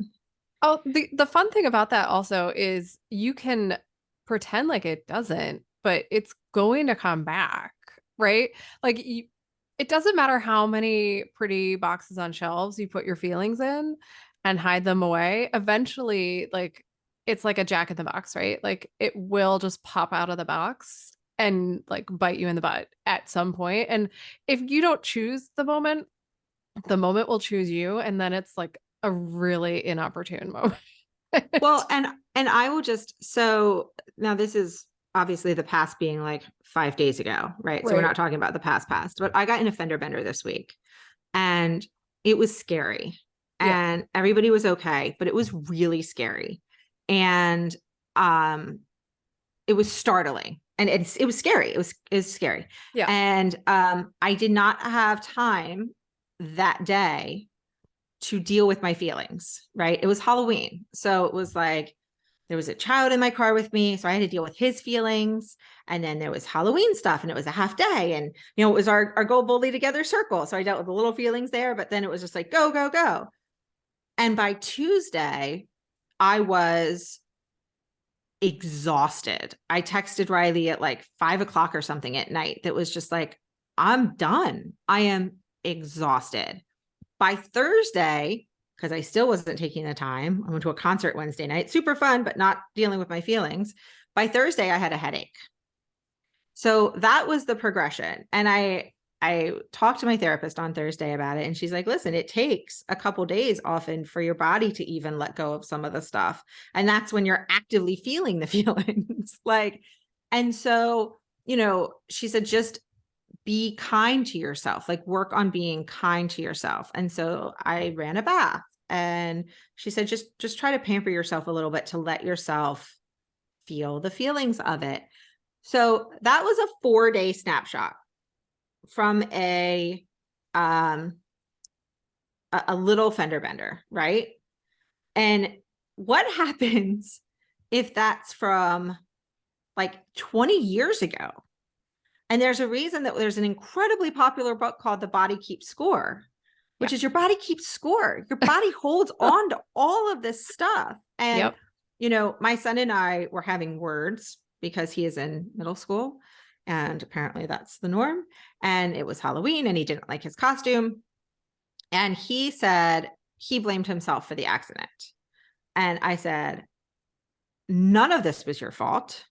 Oh, the fun thing about that also is you can pretend like it doesn't, but it's going to come back, right? Like it doesn't matter how many pretty boxes on shelves you put your feelings in and hide them away. Eventually, like it's like a jack in the box, right? Like it will just pop out of the box and like bite you in the butt at some point. And if you don't choose the moment will choose you, and then it's like a really inopportune moment. Well, and I will just, so now this is obviously the past being like 5 days ago, right? So we're not talking about the past, but I got in a fender bender this week and it was scary and everybody was okay, but it was really scary. And it was startling and it was scary. It was scary. Yeah. And I did not have time that day to deal with my feelings, right? It was Halloween. So it was like, there was a child in my car with me. So I had to deal with his feelings. And then there was Halloween stuff and it was a half day. And, it was our Go Boldly Together circle. So I dealt with the little feelings there, but then it was just like, go, go, go. And by Tuesday, I was exhausted. I texted Riley at like 5 o'clock or something at night that was just like, I'm done. I am exhausted. By Thursday, because I still wasn't taking the time, I went to a concert Wednesday night, super fun, but not dealing with my feelings. By Thursday, I had a headache. So that was the progression. And I talked to my therapist on Thursday about it. And she's like, listen, it takes a couple days often for your body to even let go of some of the stuff. And that's when you're actively feeling the feelings. And so, she said, just be kind to yourself, like work on being kind to yourself. And so I ran a bath and she said, just try to pamper yourself a little bit to let yourself feel the feelings of it. So that was a 4-day snapshot from a little fender bender, right? And what happens if that's from like 20 years ago? And there's a reason that there's an incredibly popular book called The Body Keeps Score, which is your body keeps score. Your body holds on to all of this stuff. And, my son and I were having words because he is in middle school and apparently that's the norm. And it was Halloween and he didn't like his costume. And he said he blamed himself for the accident. And I said, none of this was your fault.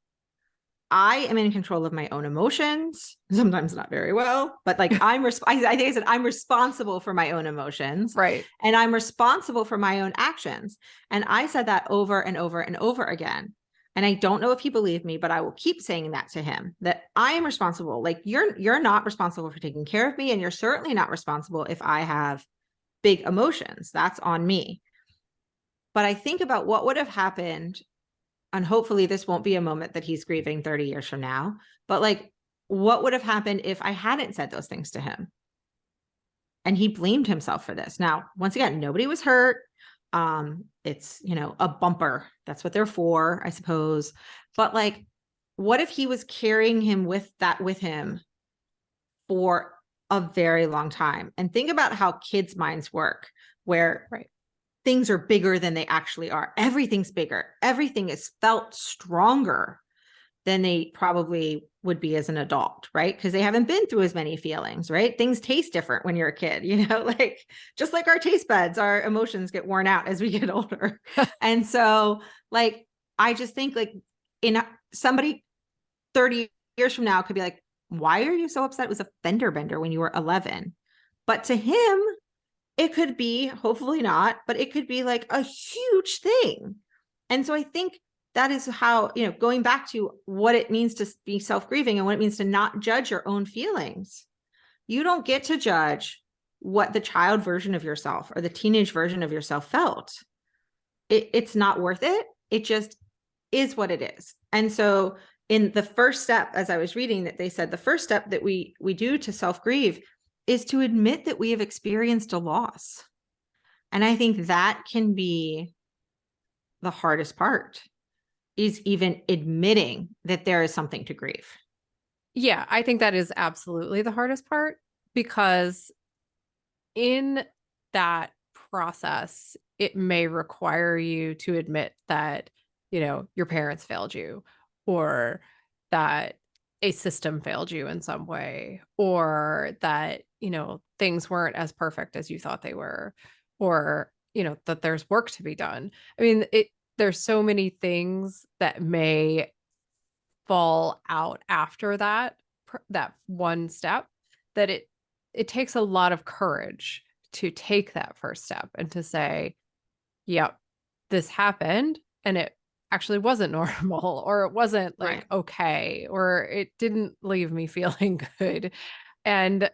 I am in control of my own emotions, sometimes not very well, but like I think I said, I'm responsible for my own emotions. Right. And I'm responsible for my own actions. And I said that over and over and over again. And I don't know if he believed me, but I will keep saying that to him, that I am responsible. Like you're not responsible for taking care of me. And you're certainly not responsible if I have big emotions. That's on me. But I think about what would have happened, and hopefully this won't be a moment that he's grieving 30 years from now, but like, what would have happened if I hadn't said those things to him? And he blamed himself for this. Now, once again, nobody was hurt. It's, a bumper. That's what they're for, I suppose. But like, what if he was carrying him with him for a very long time. And think about how kids' minds work, where Right. things are bigger than they actually are. Everything's bigger. Everything is felt stronger than they probably would be as an adult, right? Because they haven't been through as many feelings, right? Things taste different when you're a kid, like just like our taste buds, our emotions get worn out as we get older. And so, like, I just think like in somebody 30 years from now could be like, why are you so upset? It was a fender bender when you were 11. But to him, it could be, hopefully not, but it could be like a huge thing. And so I think that is how, going back to what it means to be self-grieving and what it means to not judge your own feelings. You don't get to judge what the child version of yourself or the teenage version of yourself felt. It's not worth it. It just is what it is. And so in the first step, as I was reading, that they said the first step that we do to self-grieve is to admit that we have experienced a loss. And I think that can be the hardest part, is even admitting that there is something to grieve. Yeah, I think that is absolutely the hardest part, because in that process, it may require you to admit that, your parents failed you, or that a system failed you in some way, or that, things weren't as perfect as you thought they were, or, that there's work to be done. I mean, there's so many things that may fall out after that one step, that it takes a lot of courage to take that first step and to say, yep, this happened and it actually wasn't normal, or it wasn't like Right. okay, or it didn't leave me feeling good. And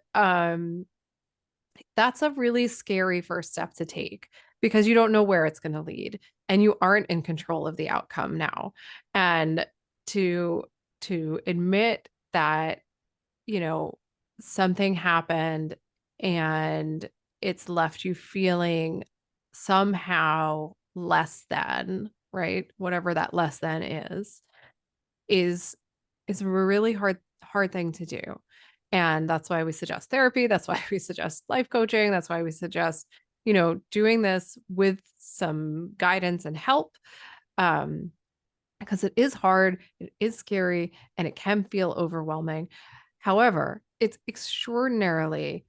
that's a really scary first step to take, because you don't know where it's going to lead and you aren't in control of the outcome now. And to admit that, something happened and it's left you feeling somehow less than, right? Whatever that less than is is a really hard thing to do. And that's why we suggest therapy. That's why we suggest life coaching. That's why we suggest, doing this with some guidance and help. Because it is hard, it is scary, and it can feel overwhelming. However, it's extraordinarily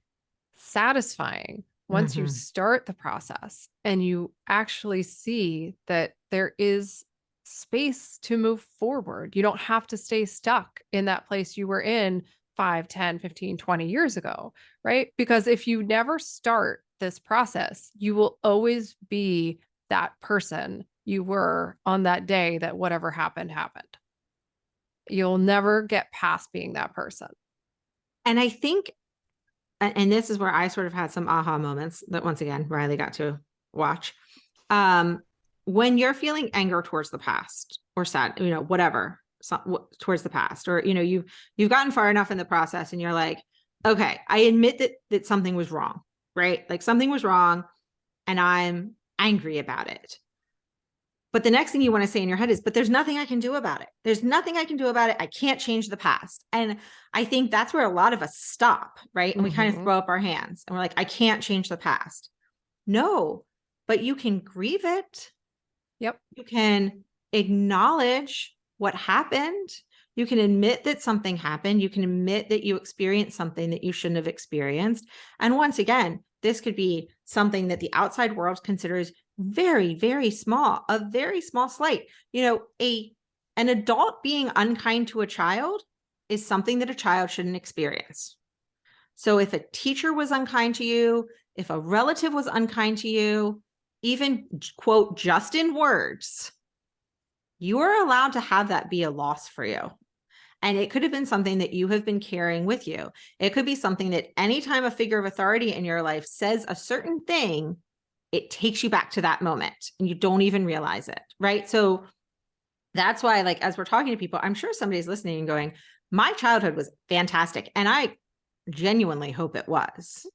satisfying once you Mm-hmm. start the process and you actually see that there is space to move forward. You don't have to stay stuck in that place you were in 5, 10, 15, 20 years ago, right? Because if you never start this process, you will always be that person you were on that day that whatever happened happened. You'll never get past being that person. And I think, and this is where I sort of had some aha moments that once again, Riley got to watch. When you're feeling anger towards the past or sad, whatever, towards the past, or, you've gotten far enough in the process and you're like, okay, I admit that something was wrong, right? Like something was wrong and I'm angry about it. But the next thing you want to say in your head is, but there's nothing I can do about it. There's nothing I can do about it. I can't change the past. And I think that's where a lot of us stop, right? And we kind of throw up our hands and we're like, I can't change the past. No, but you can grieve it. Yep. You can acknowledge what happened. You can admit that something happened. You can admit that you experienced something that you shouldn't have experienced. And once again, this could be something that the outside world considers very, very small, a very small slight. An adult being unkind to a child is something that a child shouldn't experience. So if a teacher was unkind to you, if a relative was unkind to you, even quote, just in words, you are allowed to have that be a loss for you. And it could have been something that you have been carrying with you. It could be something that anytime a figure of authority in your life says a certain thing, it takes you back to that moment and you don't even realize it, right? So that's why, like, as we're talking to people, I'm sure somebody's listening and going, my childhood was fantastic. And I genuinely hope it was.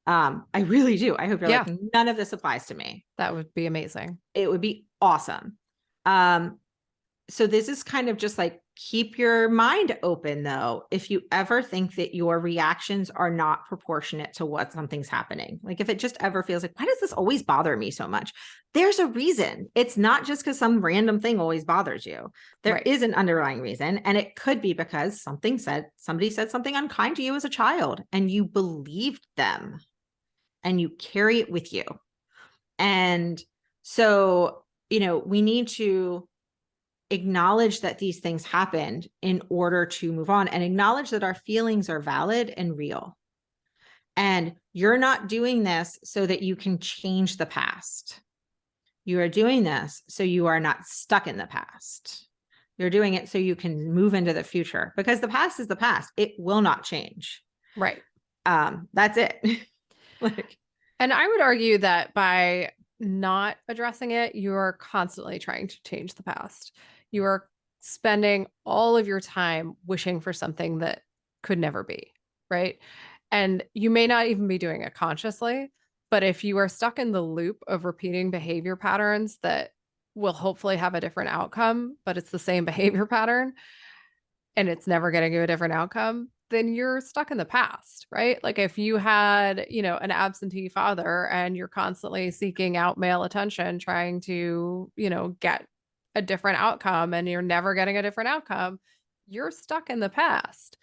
I really do. I hope you're like, none of this applies to me. That would be amazing. It would be awesome. So this is kind of just like keep your mind open though. If you ever think that your reactions are not proportionate to what something's happening, like if it just ever feels like, why does this always bother me so much? There's a reason. It's not just because some random thing always bothers you. There is an underlying reason. And it could be because somebody said something unkind to you as a child and you believed them and you carry it with you. And so, we need to acknowledge that these things happened in order to move on, and acknowledge that our feelings are valid and real. And you're not doing this so that you can change the past. You are doing this so you are not stuck in the past. You're doing it so you can move into the future, because the past is the past. It will not change. Right. That's it. And I would argue that by not addressing it, you're constantly trying to change the past. You are spending all of your time wishing for something that could never be, right? And you may not even be doing it consciously, but if you are stuck in the loop of repeating behavior patterns that will hopefully have a different outcome, but it's the same behavior pattern and it's never getting you a different outcome, then you're stuck in the past, right? Like if you had, an absentee father and you're constantly seeking out male attention, trying to, get a different outcome and you're never getting a different outcome, you're stuck in the past.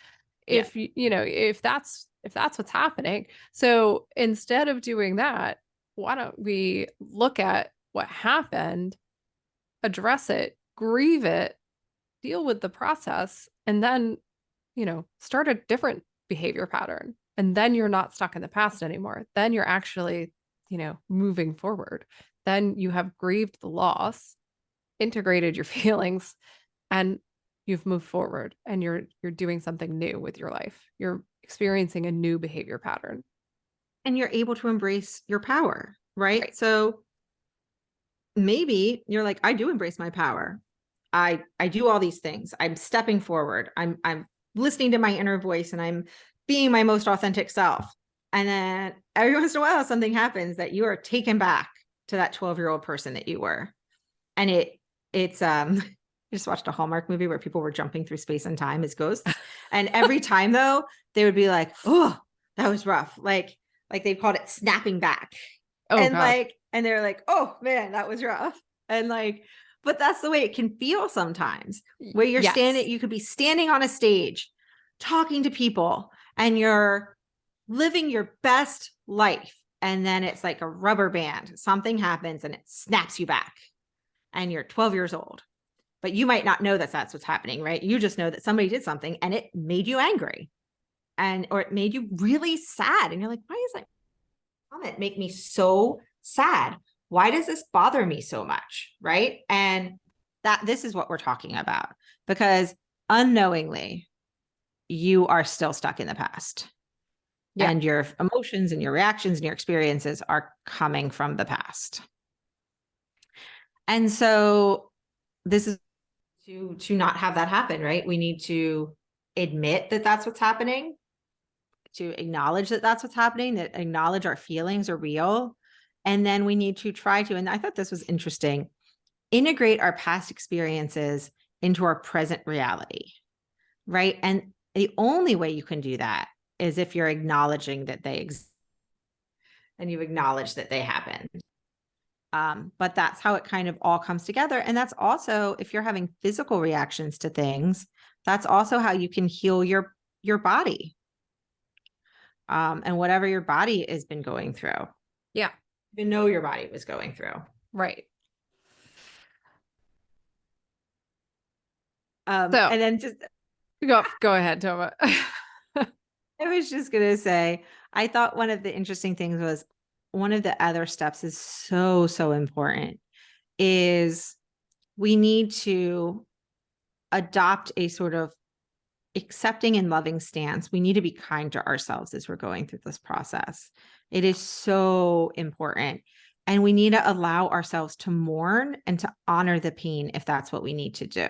If if that's what's happening. So instead of doing that, why don't we look at what happened, address it, grieve it, deal with the process, and then start a different behavior pattern. And then you're not stuck in the past anymore. Then you're actually, moving forward. Then you have grieved the loss, integrated your feelings, and you've moved forward and you're doing something new with your life. You're experiencing a new behavior pattern. And you're able to embrace your power, right? So maybe you're like, I do embrace my power. I do all these things. I'm stepping forward. I'm listening to my inner voice and I'm being my most authentic self. And then every once in a while, something happens that you are taken back to that 12-year-old person that you were. And it's I just watched a Hallmark movie where people were jumping through space and time as ghosts. And every time though, they would be like, oh, that was rough. Like they called it snapping back. Oh, and God. and they're like, oh man, that was rough. And but that's the way it can feel sometimes, where you're standing, you could be standing on a stage talking to people and you're living your best life. And then it's like a rubber band. Something happens and it snaps you back and you're 12 years old. But you might not know that that's what's happening, right? You just know that somebody did something and it made you angry or it made you really sad. And you're like, why is that comment make me so sad? Why does this bother me so much? Right. And this is what we're talking about, because unknowingly you are still stuck in the past. Yeah. And your emotions and your reactions and your experiences are coming from the past. And so this is to not have that happen, right? We need to admit that that's what's happening, to acknowledge that that's what's happening, that acknowledge our feelings are real. And then we need to try to, and I thought this was interesting, integrate our past experiences into our present reality, right? And the only way you can do that is if you're acknowledging that they exist and you acknowledge that they happened. But that's how it kind of all comes together. And that's also, if you're having physical reactions to things, that's also how you can heal your body. And whatever your body has been going through. Yeah. Even know your body was going through. Right. And then just go ahead, Toma. I was just going to say, I thought one of the interesting things was one of the other steps is so, so important is we need to adopt a sort of accepting and loving stance. We need to be kind to ourselves as we're going through this process. It is so important. And we need to allow ourselves to mourn and to honor the pain if that's what we need to do.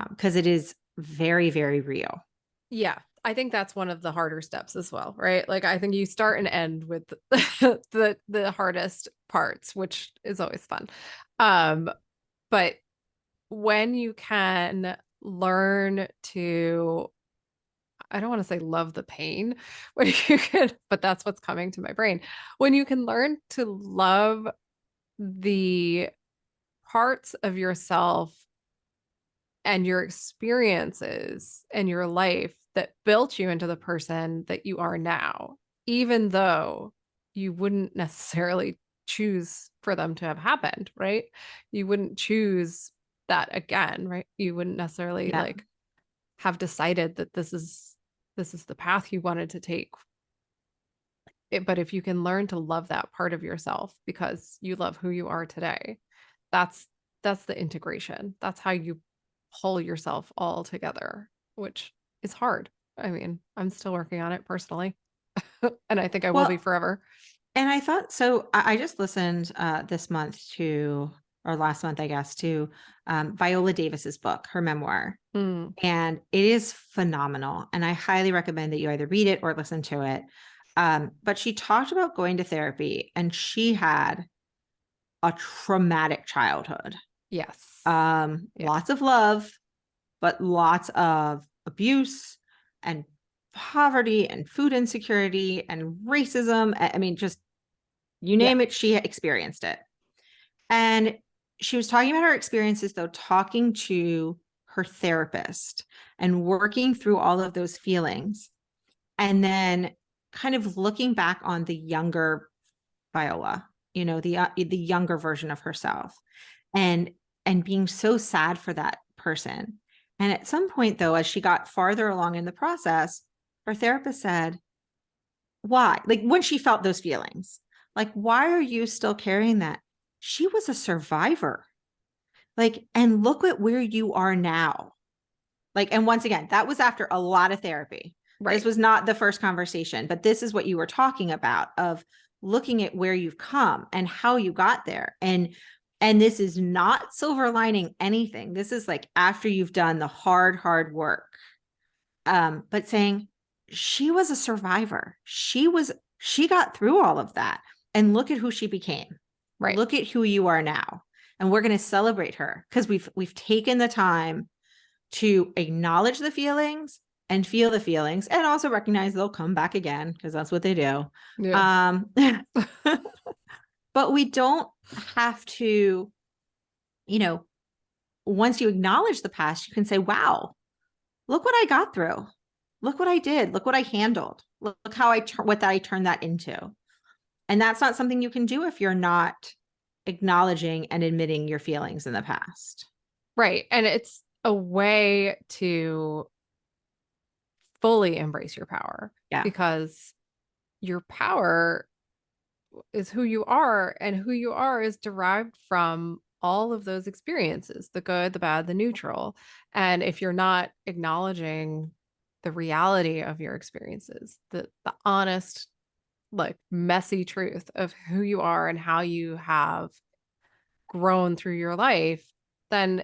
Because it is very, very real. Yeah. I think that's one of the harder steps as well, right? Like I think you start and end with the hardest parts, which is always fun. But when you can learn to, I don't want to say love the pain, but you can, but that's what's coming to my brain. When you can learn to love the parts of yourself and your experiences and your life that built you into the person that you are now, even though you wouldn't necessarily choose for them to have happened, right? You wouldn't choose that again, right? You wouldn't necessarily Yeah. like have decided that this is the path you wanted to take. But if you can learn to love that part of yourself because you love who you are today, that's that's the integration. That's how you pull yourself all together, which is hard. I mean, I'm still working on it personally, and I think I will be Well, forever. and I thought so. I just listened this month to, or last month, I guess, to Viola Davis's book, her memoir, Mm, and it is phenomenal. And I highly recommend that you either read it or listen to it. But she talked about going to therapy, and she had a traumatic childhood. yes. Yeah. Lots of love, but lots of abuse and poverty and food insecurity and racism. I mean, just you Yeah. name it, she experienced it. And she was talking about her experiences, though, talking to her therapist and working through all of those feelings. And then kind of looking back on the younger Viola, the younger version of herself, and being so sad for that person. And at some point, though, as she got farther along in the process, her therapist said, why? Like when she felt those feelings, like, why are you still carrying that? She was a survivor. Like, and look at where you are now. Like, and once again, that was after a lot of therapy. This Right. was not the first conversation, but this is what you were talking about of looking at where you've come and how you got there. And this is not silver lining anything. This is like after you've done the hard work. But saying she was a survivor. She got through all of that. And look at who she became. Right. Look at who you are now. And we're going to celebrate her because we've taken the time to acknowledge the feelings and feel the feelings and also recognize they'll come back again because that's what they do. Yeah. Um, but we don't have to, you know, once you acknowledge the past, you can say, wow, look what I got through. Look what I did. Look what I handled. Look how what I turned that into. And that's not something you can do if you're not acknowledging and admitting your feelings in the past. Right. And it's a way to fully embrace your power Yeah. because your power is who you are, and who you are is derived from all of those experiences, the good, the bad, the neutral. And if you're not acknowledging the reality of your experiences, the honest, like messy truth of who you are and how you have grown through your life, then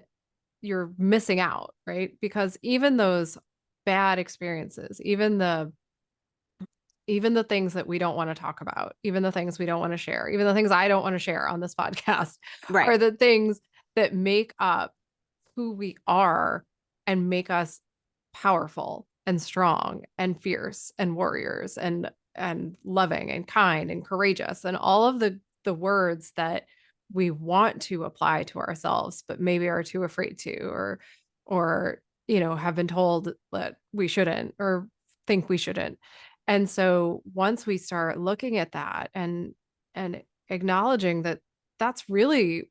you're missing out, right? Because even those bad experiences, even the things that we don't want to talk about, even the things we don't want to share, even the things I don't want to share on this podcast Right. are the things that make up who we are and make us powerful and strong and fierce and warriors and loving and kind and courageous and all of the words that we want to apply to ourselves but maybe are too afraid to, or have been told that we shouldn't or think we shouldn't. And so once we start looking at that and acknowledging that that's really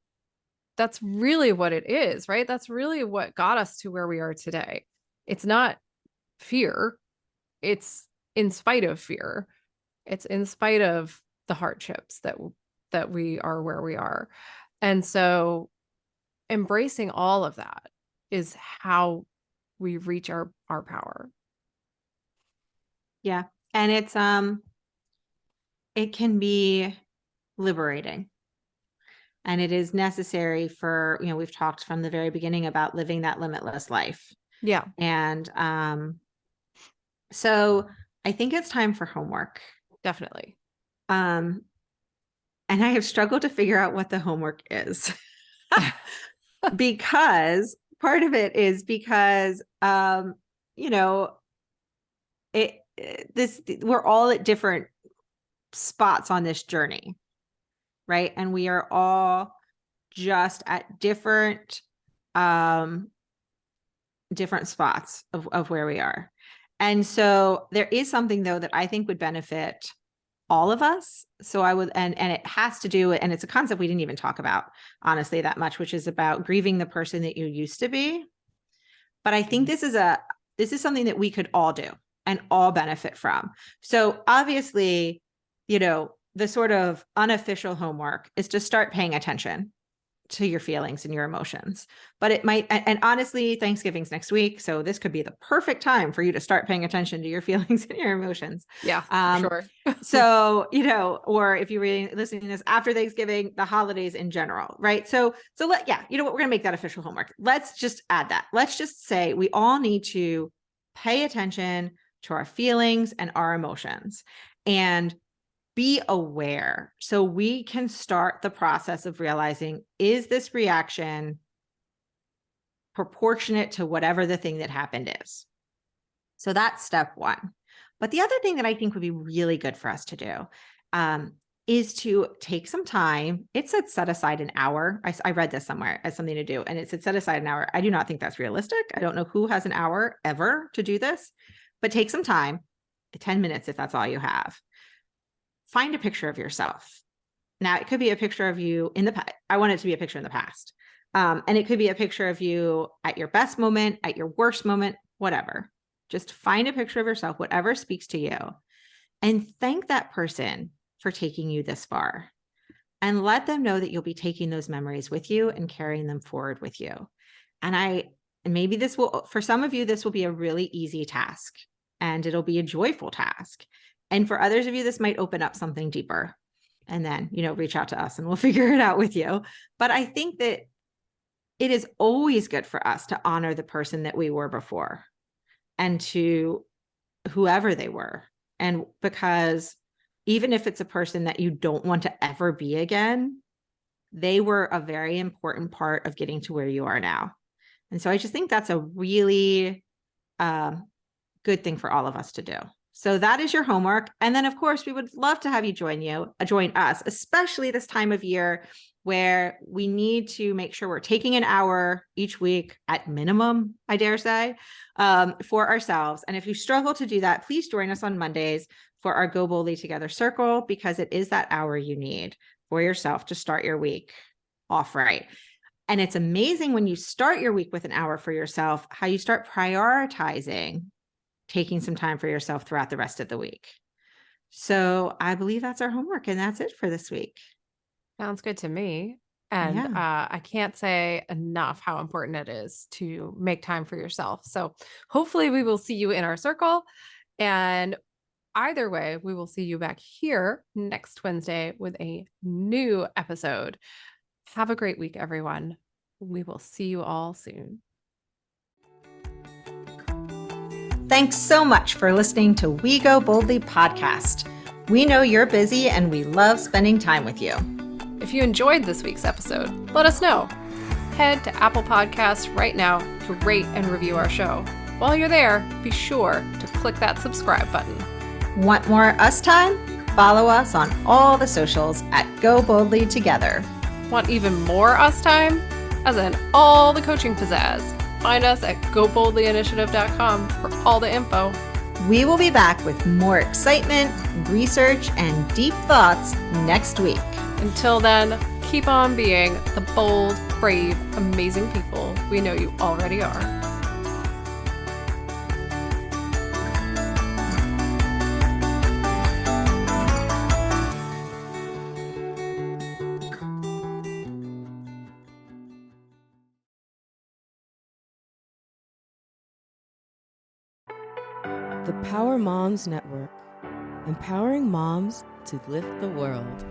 that's really what it is, right? That's really what got us to where we are today. It's not fear, it's in spite of fear. It's in spite of the hardships that we are where we are. And so embracing all of that is how we reach our power. Yeah. And it can be liberating. And it is necessary for, we've talked from the very beginning about living that limitless life. Yeah, And so I think it's time for homework. definitely. Um, and I have struggled to figure out what the homework is. because part of it is because, you know, we're all at different spots on this journey, right? And we are all just at different spots of where we are. And so there is something though that I think would benefit all of us. So I would, and it has to do, and it's a concept we didn't even talk about honestly that much, which is about grieving the person that you used to be. But I think this is something that we could all do and all benefit from. So obviously, the sort of unofficial homework is to start paying attention to your feelings and your emotions. But it might, and honestly, Thanksgiving's next week. So this could be the perfect time for you to start paying attention to your feelings and your emotions. Yeah, for sure. So, or if you're listening to this after Thanksgiving, the holidays in general, right? So we're going to make that official homework. Let's just add that. Let's just say we all need to pay attention to our feelings and our emotions and be aware so we can start the process of realizing, is this reaction proportionate to whatever the thing that happened is? So that's step one. But the other thing that I think would be really good for us to do is to take some time. It said set aside an hour. I read this somewhere as something to do, and it said set aside an hour. I do not think that's realistic. I don't know who has an hour ever to do this, but take some time, 10 minutes if that's all you have. Find a picture of yourself. Now, it could be a picture of you in the past. I want it to be a picture in the past. And it could be a picture of you at your best moment, at your worst moment, whatever. Just find a picture of yourself, whatever speaks to you, and thank that person for taking you this far. And let them know that you'll be taking those memories with you and carrying them forward with you. And maybe this will, for some of you, this will be a really easy task and it'll be a joyful task. And for others of you, this might open up something deeper. And then, reach out to us and we'll figure it out with you. But I think that it is always good for us to honor the person that we were before and to whoever they were. And because even if it's a person that you don't want to ever be again, they were a very important part of getting to where you are now. And so I just think that's a really good thing for all of us to do. So that is your homework. And then, of course, we would love to have you join us, especially this time of year where we need to make sure we're taking an hour each week at minimum, I dare say, for ourselves. And if you struggle to do that, please join us on Mondays for our Go Boldly Together circle, because it is that hour you need for yourself to start your week off right. And it's amazing when you start your week with an hour for yourself, how you start prioritizing taking some time for yourself throughout the rest of the week. So I believe that's our homework, and that's it for this week. Sounds good to me. And I can't say enough how important it is to make time for yourself. So hopefully we will see you in our circle. And either way, we will see you back here next Wednesday with a new episode. Have a great week, everyone. We will see you all soon. Thanks so much for listening to We Go Boldly podcast. We know you're busy and we love spending time with you. If you enjoyed this week's episode, let us know. Head to Apple Podcasts right now to rate and review our show. While you're there, be sure to click that subscribe button. Want more us time? Follow us on all the socials at Go Boldly Together. Want even more us time? As in all the coaching pizzazz. Find us at goboldlyinitiative.com for all the info. We will be back with more excitement, research, and deep thoughts next week. Until then, keep on being the bold, brave, amazing people we know you already are. The Power Moms Network, empowering moms to lift the world.